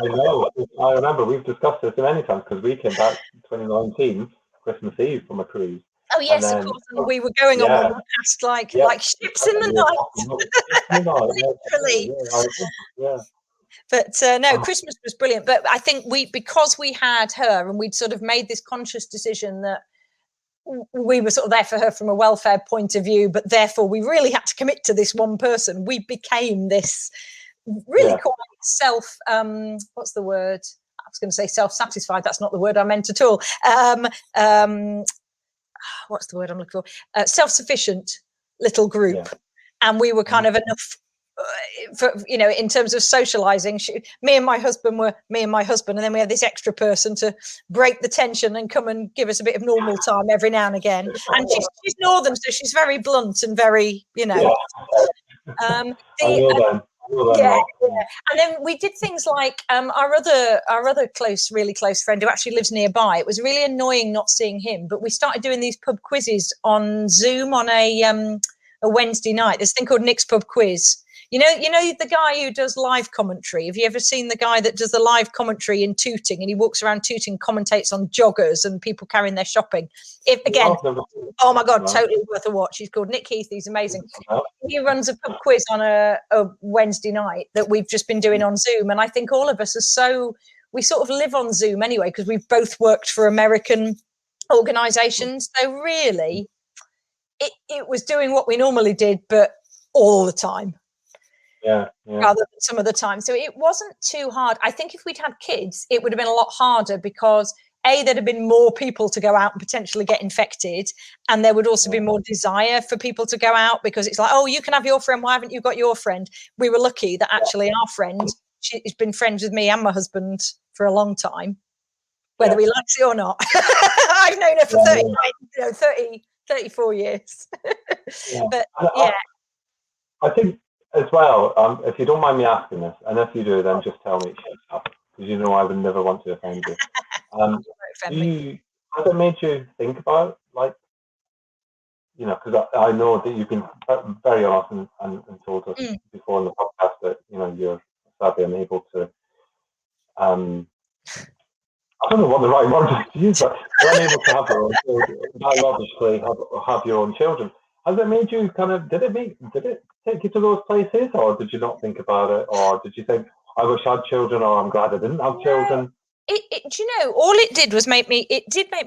know. I remember we've discussed this many times because we came back in 2019 Christmas Eve from a cruise. Oh yes, of course. And we were going on one past like ships in the night. Literally. Yeah. But no, Christmas was brilliant. But I think because we had her and we'd sort of made this conscious decision that we were sort of there for her from a welfare point of view, but therefore we really had to commit to this one person. We became this really quite what's the word? I was going to say self-satisfied. That's not the word I meant at all. what's the word I'm looking for? Self-sufficient little group, and we were kind of enough. For in terms of socializing, me and my husband, and then we have this extra person to break the tension and come and give us a bit of normal time every now and again. And she's northern, so she's very blunt and very, And then we did things like our other really close friend who actually lives nearby. It was really annoying not seeing him, but we started doing these pub quizzes on Zoom on a Wednesday night. This thing called Nick's Pub Quiz. You know the guy who does live commentary. Have you ever seen the guy that does the live commentary in Tooting, and he walks around Tooting, commentates on joggers and people carrying their shopping? Oh my God, totally worth a watch. He's called Nick Heath. He's amazing. He runs a pub quiz on a Wednesday night that we've just been doing on Zoom, and I think all of us we sort of live on Zoom anyway because we've both worked for American organisations. So really, it was doing what we normally did, but all the time. Yeah. Rather than some of the time. So it wasn't too hard. I think if we'd had kids, it would have been a lot harder because there'd have been more people to go out and potentially get infected. And there would also be more desire for people to go out because it's like, oh, you can have your friend. Why haven't you got your friend? We were lucky that actually our friend, she's been friends with me and my husband for a long time, whether he likes it or not. I've known her for 34 years. But I think, as well, if you don't mind me asking this, and if you do, then just tell me because I would never want to offend you. Has it made you think about, because I know that you've been very honest and told us before in the podcast that you're sadly unable to. I don't know what the right word is to use, but you're unable to have your own children, biologically have your own children. Has it made you did it take you to those places, or did you not think about it, or did you think, I wish I had children, or I'm glad I didn't have children? All it did was make me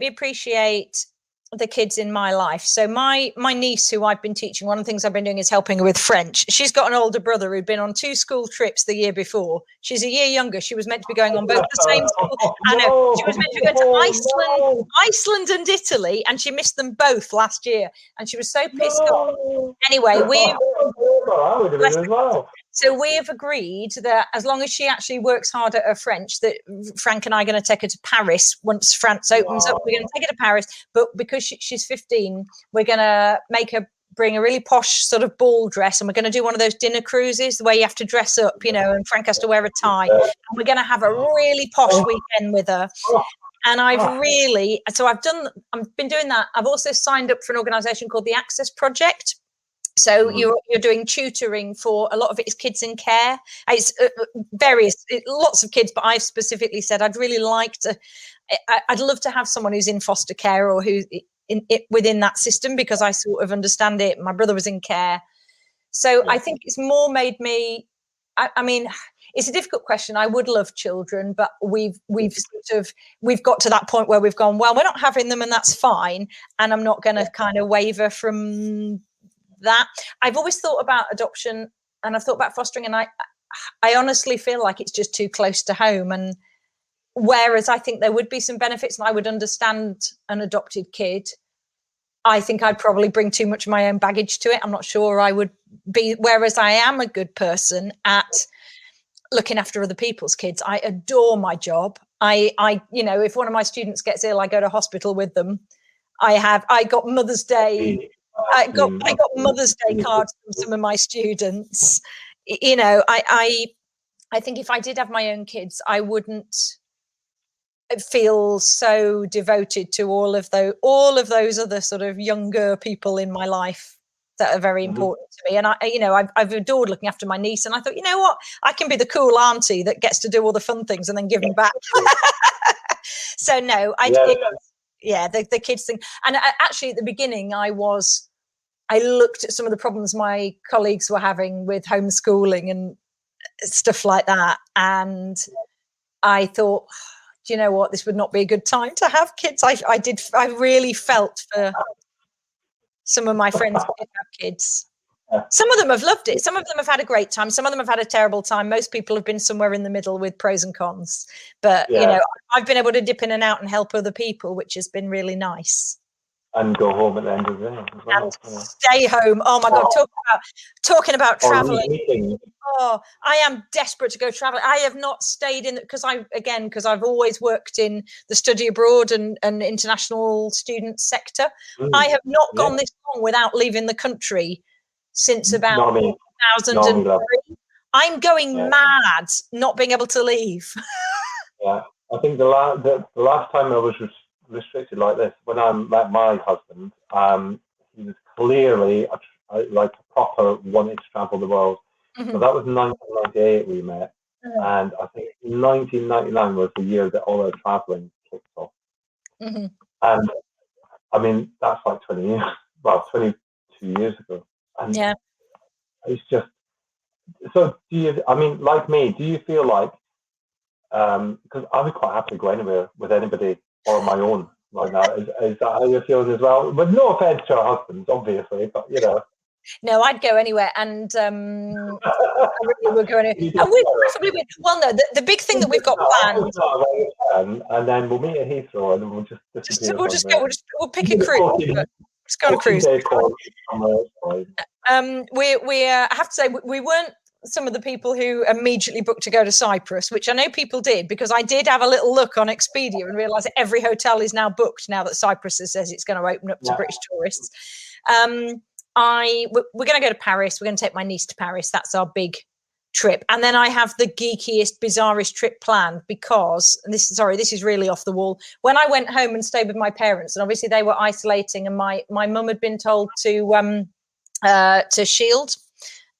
appreciate the kids in my life. So my niece, who I've been teaching, one of the things I've been doing is helping her with French. She's got an older brother who'd been on 2 school trips the year before. She's a year younger. She was meant to be going on both the same school. I know. She was meant to go to Iceland and Italy, and she missed them both last year. And she was so pissed off. Anyway, so we have agreed that as long as she actually works hard at her French, that Frank and I are going to take her to Paris once France opens up. We're going to take her to Paris, but because she's 15, we're going to make her bring a really posh sort of ball dress, and we're going to do one of those dinner cruises where you have to dress up, and Frank has to wear a tie. And we're going to have a really posh weekend with her. And I've been doing that. I've also signed up for an organisation called the Access Project. So you're doing tutoring for, a lot of it is kids in care. It's lots of kids, but I've specifically said I'd really like to, I'd love to have someone who's in foster care or who's within that system, because I sort of understand it. My brother was in care. So I think it's more made me, I mean, it's a difficult question. I would love children, but we've got to that point where we've gone, well, we're not having them and that's fine. And I'm not going to kind of waver from that. I've always thought about adoption and I've thought about fostering, and I honestly feel like it's just too close to home. And whereas I think there would be some benefits and I would understand an adopted kid, I think I'd probably bring too much of my own baggage to it. I'm not sure I would be, whereas I am a good person at looking after other people's kids. I adore my job. I if one of my students gets ill, I go to hospital with them. I got Mother's Day. I got Mother's Day cards from some of my students. I think if I did have my own kids, I wouldn't feel so devoted to all of those other sort of younger people in my life that are very important to me. And I've adored looking after my niece, and I thought, you know what, I can be the cool auntie that gets to do all the fun things and then give them back. So no, the kids thing. And actually at the beginning I looked at some of the problems my colleagues were having with homeschooling and stuff like that, and I thought, do you know what, this would not be a good time to have kids. I really felt for some of my friends who did have kids. Some of them have loved it. Some of them have had a great time. Some of them have had a terrible time. Most people have been somewhere in the middle with pros and cons. But, I've been able to dip in and out and help other people, which has been really nice. and go home at the end of the day as well. And stay home. Oh my God, talking about traveling. Oh, I am desperate to go travel. I have not stayed in because I've always worked in the study abroad and international student sector. I have not gone this long without leaving the country since about 2003. I'm going mad not being able to leave. Yeah, I think the last time I was restricted like this, when I met my husband, he was clearly like a proper wanted to travel the world. Mm-hmm. So that was 1998 we met, and I think 1999 was the year that all our traveling kicked off. Mm-hmm. And I mean, that's like 22 years ago. And it's just, so do you, I mean, like me, do you feel like, because I would quite happy to go anywhere with anybody or on my own right now. Is that how you're feeling as well? With no offense to our husbands, obviously, but you know. No, I'd go anywhere, and I really would go anywhere. And we possibly would. Well, no, the big thing that we've got planned. And then we'll meet at Heathrow, and we'll just disappear. We'll pick a cruise. Just go on a cruise. I have to say, we weren't some of the people who immediately booked to go to Cyprus, which I know people did, because I did have a little look on Expedia and realised that every hotel is now booked now that Cyprus says it's going to open up to British tourists. We're going to go to Paris. We're going to take my niece to Paris. That's our big trip. And then I have the geekiest, bizarrest trip planned because, and this is really off the wall. When I went home and stayed with my parents, and obviously they were isolating, and my mum had been told to shield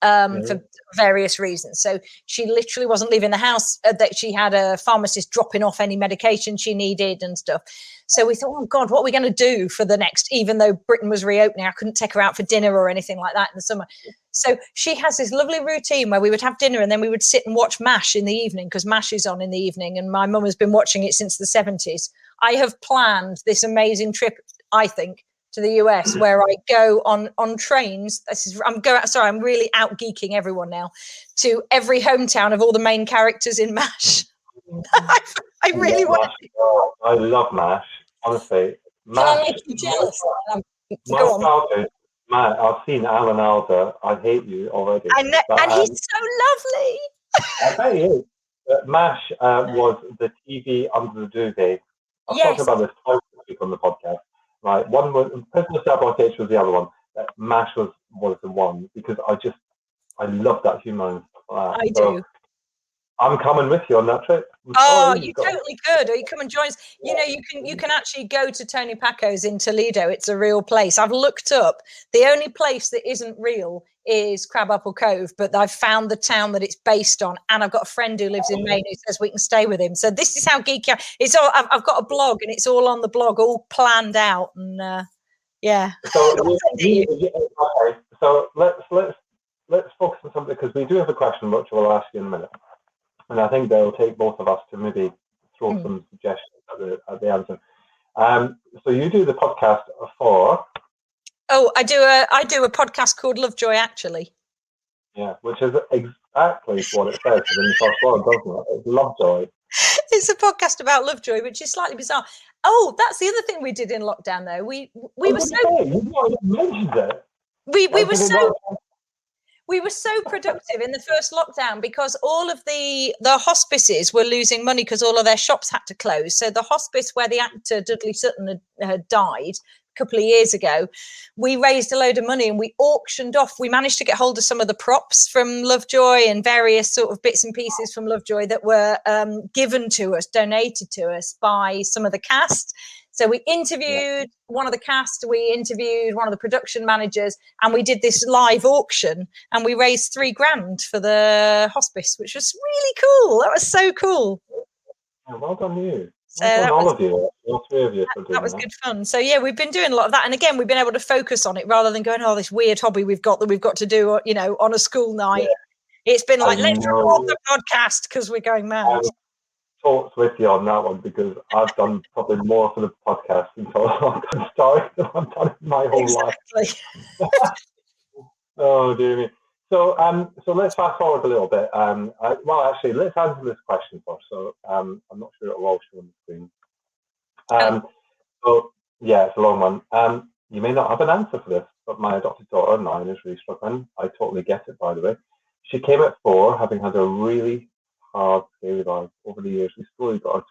for various reasons. So she literally wasn't leaving the house, that she had a pharmacist dropping off any medication she needed and stuff. So we thought, oh God, what are we going to do for the next, even though Britain was reopening, I couldn't take her out for dinner or anything like that in the summer. So she has this lovely routine where we would have dinner and then we would sit and watch MASH in the evening, because MASH is on in the evening, and my mum has been watching it since the 70s. I have planned this amazing trip, I think, to the US, where I go on trains. I'm really out geeking everyone now, to every hometown of all the main characters in MASH. I really want to. I love MASH, honestly. MASH. Can I make you jealous? Go on. Matt, I've seen Alan Alda. I hate you already. I know, and he's so lovely. I bet he is. MASH was the TV under the duvet. I've talked about this twice this week on the podcast. Right, one was Prisoner Sabotage was the other one. MASH was the one, because I love that humour and stuff like that. I do. I'm coming with you on that trip. You totally could. Or you come and join us. You know, you can actually go to Tony Paco's in Toledo. It's a real place. I've looked up. The only place that isn't real is Crabapple Cove, but I've found the town that it's based on, and I've got a friend who lives in Maine who says we can stay with him. So this is how geeky it's all. I've got a blog, and it's all on the blog, all planned out, and So let's focus on something, because we do have a question which we'll ask you in a minute. And I think they'll take both of us to maybe throw some suggestions at the answer. So you do the podcast for? Oh, I do a podcast called Lovejoy, actually. Yeah, which is exactly what it says in the first word, doesn't it? It's Lovejoy. It's a podcast about Lovejoy, which is slightly bizarre. Oh, that's the other thing we did in lockdown, though. We were so. You've not even mentioned it. We were so productive in the first lockdown, because all of the hospices were losing money because all of their shops had to close. So the hospice where the actor Dudley Sutton had died a couple of years ago, we raised a load of money and we auctioned off. We managed to get hold of some of the props from Lovejoy and various sort of bits and pieces from Lovejoy that were given to us, donated to us by some of the cast. So we interviewed one of the cast, we interviewed one of the production managers, and we did this live auction, and we raised $3,000 for the hospice, which was really cool. That was so cool. Yeah, well done you. So all three of you. That was good fun. So yeah, we've been doing a lot of that, and again, we've been able to focus on it rather than going, this weird hobby we've got to do, on a school night. Yeah. It's been like, let's record the podcast because we're going mad. Thoughts with you on that one, because I've done probably more for the podcast until I've started than I've done my whole life. Oh dear me. So let's fast forward a little bit. Actually, let's answer this question first. So I'm not sure it'll all show on the screen. So Yeah, it's a long one. You may not have an answer for this, but my adopted daughter, 9, is really struggling. I totally get it, by the way. She came at 4, having had a really hard, scary life over the years. We slowly got her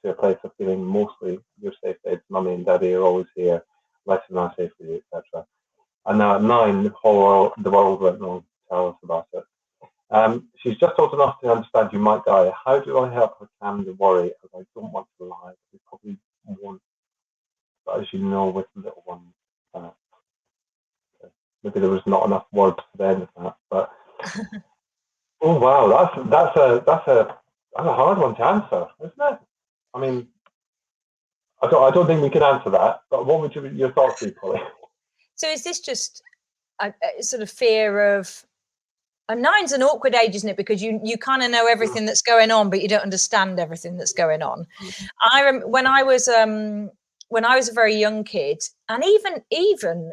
to a place of feeling mostly you're safe, babes, mummy and daddy are always here, letting them safe for you, etc. And now at 9, the world went wrong to tell us about it. She's just old enough to understand you might die. How do I help her calm the worry? As I don't want to lie. We probably won't, but as you know, with little ones, maybe there was not enough words to the end of that. But oh wow, that's a hard one to answer, isn't it? I mean, I don't think we can answer that. But what would your thoughts be, Polly? So is this just a sort of fear of? And 9's an awkward age, isn't it? Because you kind of know everything that's going on, but you don't understand everything that's going on. When I was a very young kid, and even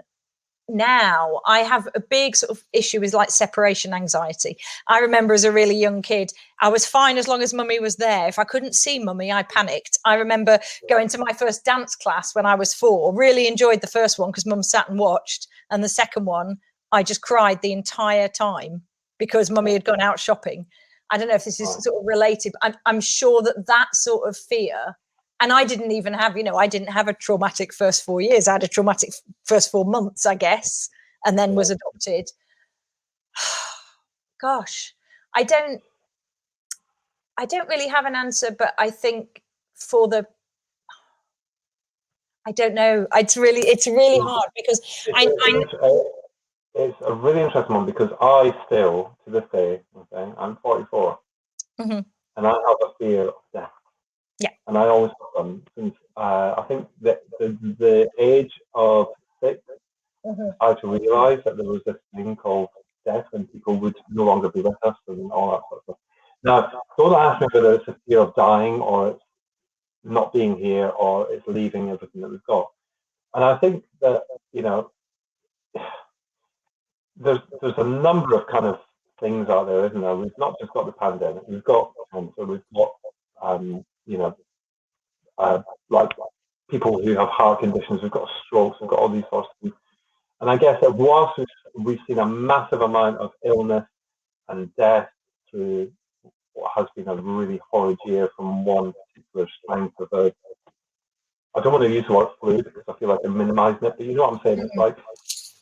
now, I have a big sort of issue with like separation anxiety. I remember as a really young kid, I was fine as long as mummy was there. If I couldn't see mummy, I panicked. I remember going to my first dance class when I was 4, really enjoyed the first one because mum sat and watched. And the second one, I just cried the entire time because mummy had gone out shopping. I don't know if this is sort of related. I'm sure that sort of fear, and I didn't even have, I didn't have a traumatic first 4 years. I had a traumatic first 4 months, I guess, and then was adopted. Gosh, I don't really have an answer, but I think I don't know. It's really hard because it's a really interesting one because I still, to this day, okay, I'm 44, and I have a fear of death. Yeah. And I always have them since I think that the age of 6, I to realise that there was this thing called death and people would no longer be with us and all that sort of stuff. Now, don't ask me whether it's a fear of dying or it's not being here or it's leaving everything that we've got. And I think that, there's a number of kind of things out there, isn't there? We've not just got the pandemic, we've got cancer, we've got like people who have heart conditions, we've got strokes, we've got all these sorts of things. And I guess that whilst we've seen a massive amount of illness and death through what has been a really horrid year from one particular strength of I don't want to use the word flu because I feel like I'm minimising it, but you know what I'm saying? It's like,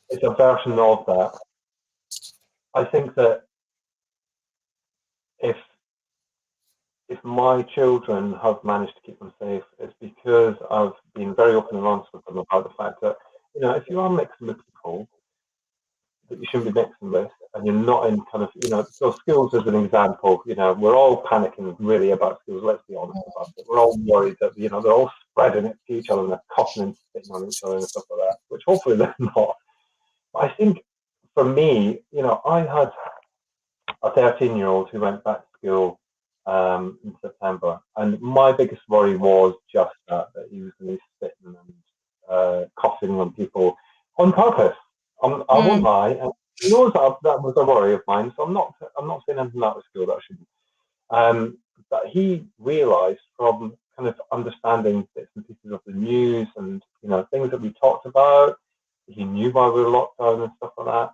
it's a version of that. I think that if my children have managed to keep them safe, it's because I've been very open and honest with them about the fact that, if you are mixing with people that you shouldn't be mixing with, and you're not in kind of, so schools as an example, we're all panicking really about schools, let's be honest about it. We're all worried that, they're all spreading it to each other and they're coughing and spitting on each other and stuff like that, which hopefully they're not. But I think for me, I had a 13-year-old who went back to school in September, and my biggest worry was just that he was going to be spitting and coughing on people on purpose. I won't lie, and he knows that was a worry of mine. So I'm not saying anything about the school that I shouldn't. But he realised from kind of understanding bits and pieces of the news and things that we talked about. He knew why we were locked down and stuff like that.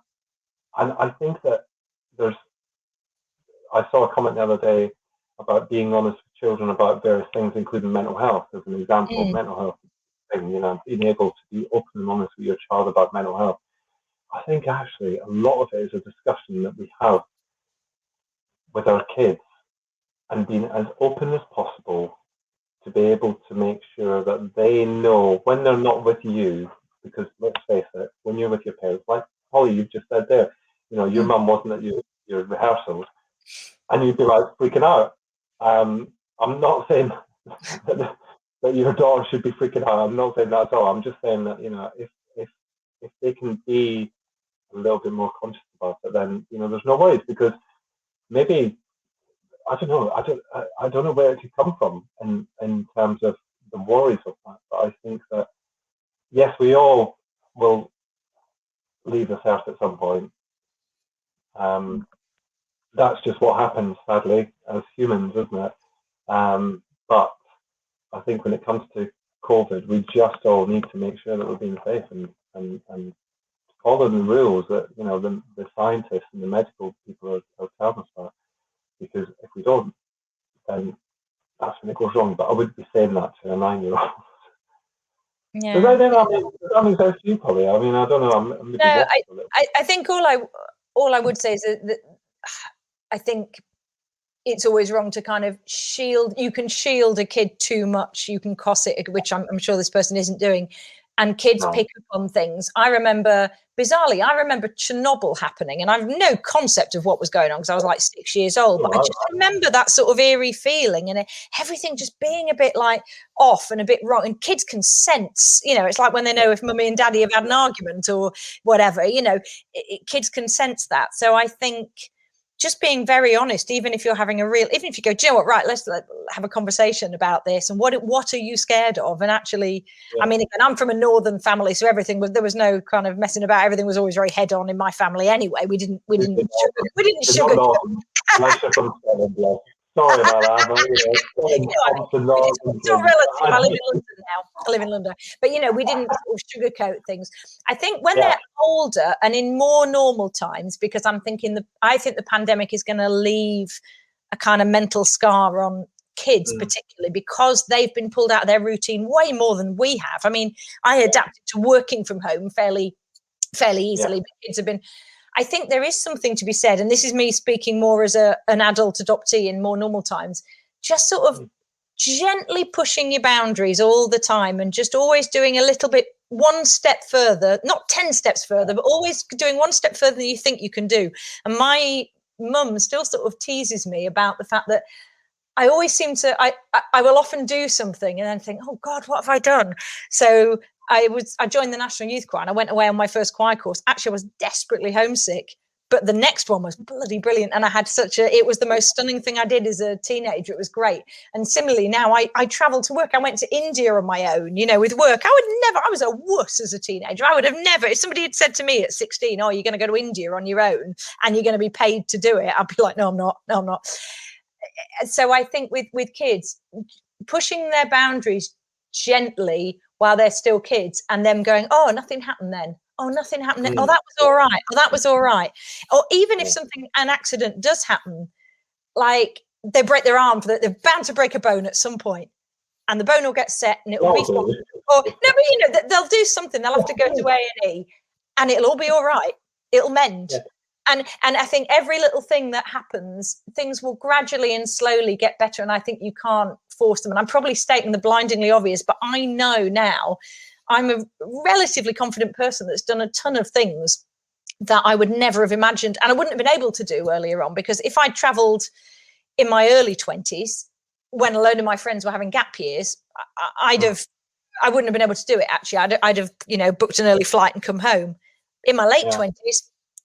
And I think that I saw a comment the other day about being honest with children about various things, including mental health, as an example of mental health thing, being able to be open and honest with your child about mental health. I think actually a lot of it is a discussion that we have with our kids and being as open as possible to be able to make sure that they know when they're not with you, because let's face it, when you're with your parents, like Holly, you've just said there, your mum wasn't at your rehearsals, and you'd be like freaking out. I'm not saying that your daughter should be freaking out. I'm not saying that at all. I'm just saying that if they can be a little bit more conscious about it, then there's no worries, because maybe I don't know where it could come from in terms of the worries of that. But I think that yes, we all will leave this earth at some point. That's just what happens, sadly, as humans, isn't it? But I think when it comes to COVID, we just all need to make sure that we're being safe and follow the rules that, you know, the scientists and the medical people are telling us about. Because if we don't, then that's when it goes wrong. But I wouldn't be saying that to a 9-year-old. Yeah. Does that make sense to you, Polly? I mean, I don't know. No, I think all I would say is that I think it's always wrong to kind of shield. You can shield a kid too much. You can cost it, which I'm sure this person isn't doing. And kids pick up on things. Bizarrely, I remember Chernobyl happening, and I have no concept of what was going on because I was like 6 years old. But I just remember that sort of eerie feeling and everything just being a bit like off and a bit wrong. And kids can sense, you know, it's like when they know if mummy and daddy have had an argument or whatever, you know, kids can sense that. So I think just being very honest, even if you're having even if you go, do you know what, right, let's have a conversation about this and what are you scared of? And actually, I mean, again, I'm from a northern family, so there was no kind of messing about. Everything was always very head on in my family anyway. We didn't sugar. Sorry about that. But, it's not relative. I live in London now. I live in London. But, you know, we didn't sort of sugarcoat things. I think when they're older and in more normal times, because I think the pandemic is going to leave a kind of mental scar on kids, particularly because they've been pulled out of their routine way more than we have. I mean, I adapted to working from home fairly easily, but kids have been... I think there is something to be said, and this is me speaking more as an adult adoptee in more normal times, just sort of gently pushing your boundaries all the time and just always doing a little bit, one step further, not 10 steps further, but always doing one step further than you think you can do. And my mum still sort of teases me about the fact that I always seem to, I will often do something and then think, oh God, what have I done? So I joined the National Youth Choir and I went away on my first choir course. Actually, I was desperately homesick, but the next one was bloody brilliant. And I had it was the most stunning thing I did as a teenager. It was great. And similarly, now I travel to work. I went to India on my own, you know, with work. I was a wuss as a teenager. I would have never, if somebody had said to me at 16, oh, you're going to go to India on your own and you're going to be paid to do it, I'd be like, no, I'm not. So I think with kids, pushing their boundaries gently while they're still kids and them going, oh, nothing happened then. Oh, nothing happened then. Oh, that was all right. Oh, that was all right. Or even if an accident does happen, like they break their arm, they're bound to break a bone at some point and the bone will get set and it'll be fine. Or, no, but you know, they'll do something. They'll have to go to A&E and it'll all be all right. It'll mend. Yeah. And I think every little thing that happens, things will gradually and slowly get better. And I think you can't force them. And I'm probably stating the blindingly obvious, but I know now I'm a relatively confident person that's done a ton of things that I would never have imagined. And I wouldn't have been able to do earlier on, because if I'd travelled in my early 20s, when a load of my friends were having gap years, I wouldn't have been able to do it. Actually, I'd have, you know, booked an early flight and come home. In my late 20s,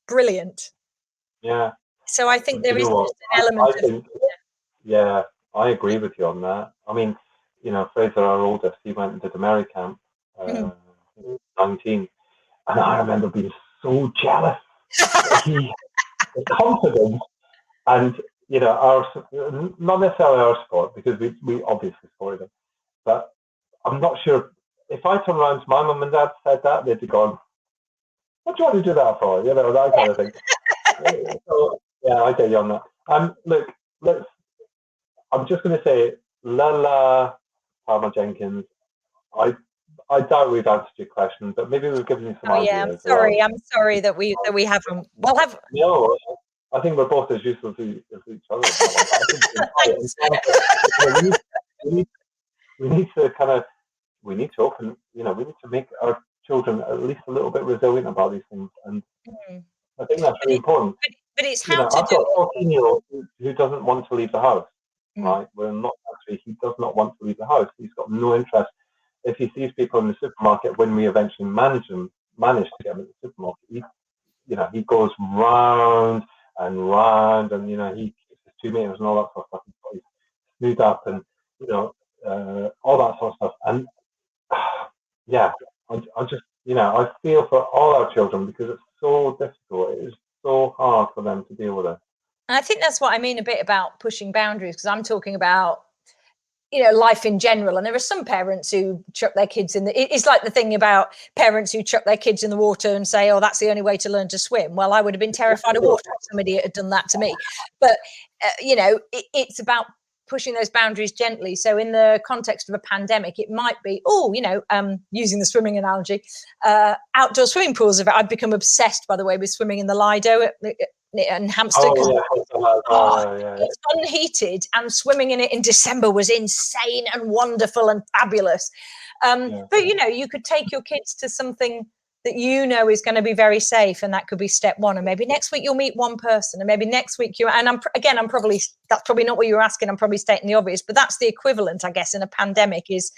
brilliant. Yeah. So I think there is just an element yeah, I agree with you on that. I mean, you know, Fraser, our oldest, he went and did a Mary camp, 19, and I remember being so jealous. The confidence, and you know, not necessarily our sport, because we obviously supported him, but I'm not sure if I turned around to my mum and dad said that, they'd be gone, what do you want to do that for? You know, that kind of thing. So, yeah, I get you on that. Look, I'm just going to say, Lala Palmer Jenkins, I doubt we've answered your question, but maybe we've given you some ideas. Yeah, I'm sorry that we haven't. Well, no, I think we're both as useful to each other. We need to open, you know, we need to make our children at least a little bit resilient about these things, and I think that's really important. But it's how to I've got a 14-year-old who doesn't want to leave the house, right? He does not want to leave the house. He's got no interest. If he sees people in the supermarket, when we eventually manage to get him in the supermarket, he goes round and round, and, you know, he keeps his 2 meters and all that sort of stuff. He's smoothed up and, you know, all that sort of stuff. And yeah, I just, you know, I feel for all our children, because it's so difficult. It is so hard for them to deal with it. And I think that's what I mean a bit about pushing boundaries, because I'm talking about life in general. And there are some parents who chuck their kids in it's like the thing about parents who chuck their kids in the water and say, oh, that's the only way to learn to swim. Well, I would have been terrified of water if somebody had done that to me. But, it's about pushing those boundaries gently. So in the context of a pandemic, it might be, using the swimming analogy, outdoor swimming pools. I've become obsessed, by the way, with swimming in the Lido and Hampstead. It's unheated, and swimming in it in December was insane and wonderful and fabulous. But you could take your kids to something that is going to be very safe, and that could be step one. And maybe next week you'll meet one person, and maybe next week that's probably not what you were asking. I'm probably stating the obvious, but that's the equivalent, I guess, in a pandemic is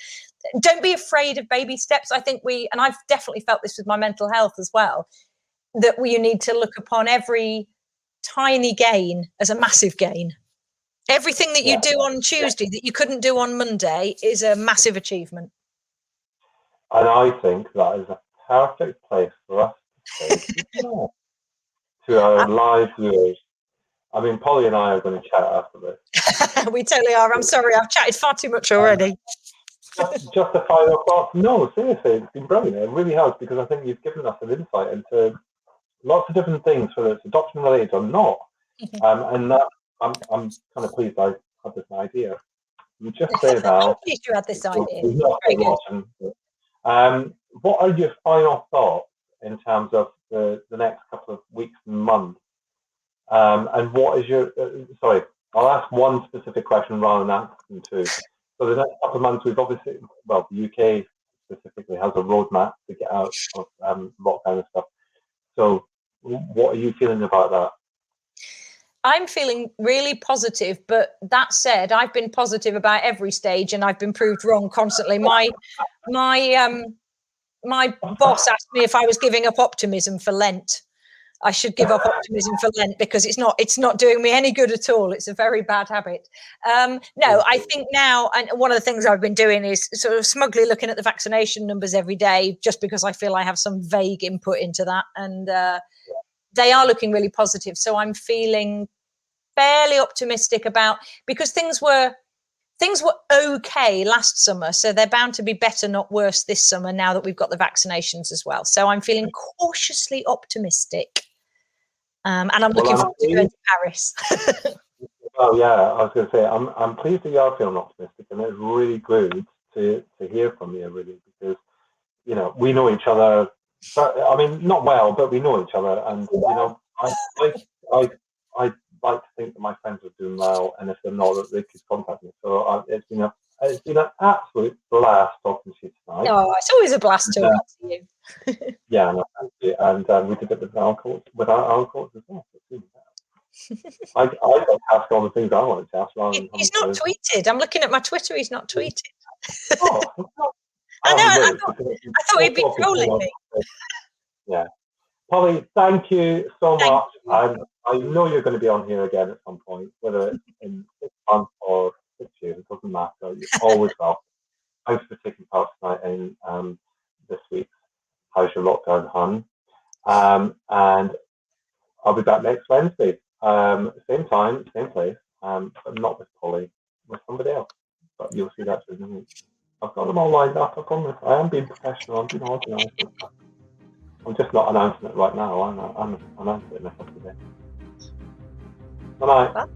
don't be afraid of baby steps. I think and I've definitely felt this with my mental health as well, that you need to look upon every tiny gain as a massive gain. Everything that you do on Tuesday that you couldn't do on Monday is a massive achievement. And I think that is a perfect place for us to take to our live viewers. I mean, Polly and I are going to chat after this. We totally are. I'm sorry, I've chatted far too much already. Just a final thought. No, seriously, it's been brilliant. It really has, because I think you've given us an insight into lots of different things, whether it's adoption related or not. And that I'm kind of pleased I had this idea. You just say now. I'm pleased you had this idea. What are your final thoughts in terms of the next couple of weeks and months? And what is your? I'll ask one specific question rather than asking two. So the next couple of months, we've obviously, the UK specifically has a roadmap to get out of lockdown and stuff. So what are you feeling about that? I'm feeling really positive, but that said, I've been positive about every stage, and I've been proved wrong constantly. My boss asked me if I was giving up optimism for Lent. I should give up optimism for Lent because it's not doing me any good at all. It's a very bad habit. No, I think now, and one of the things I've been doing is sort of smugly looking at the vaccination numbers every day, just because I feel I have some vague input into that. And they are looking really positive. So I'm feeling fairly optimistic because things were okay last summer. So they're bound to be better, not worse this summer, now that we've got the vaccinations as well. So I'm feeling cautiously optimistic. And I'm looking forward to going to Paris. Oh yeah, I was going to say I'm pleased that you are feeling optimistic, and it's really good to hear from you, really, because we know each other. I mean, not well, but we know each other, and I like to think that my friends are doing well, and if they're not, that they could contact me. So it's been an absolute blast talking to you tonight. Oh, it's always a blast talking to you. Yeah, no, thank you. And we did it with our coach as well. I got to ask all the things I wanted to ask. He's not tweeted. I'm looking at my Twitter. He's not tweeted. I thought he'd be trolling me. Yeah. Polly, thank you so much. I know you're going to be on here again at some point, whether it's in 6 months or 6 years, it doesn't matter. You're always welcome. Thanks for taking part tonight in this week's How's Your Lockdown Hun? And I'll be back next Wednesday. Same time, same place, but not with Polly, with somebody else. But you'll see that in a week. I've got them all lined up, I promise. I am being professional, I'm being organised. I'm just not announcing it right now. I'm announcing it in a couple of days. Bye-bye.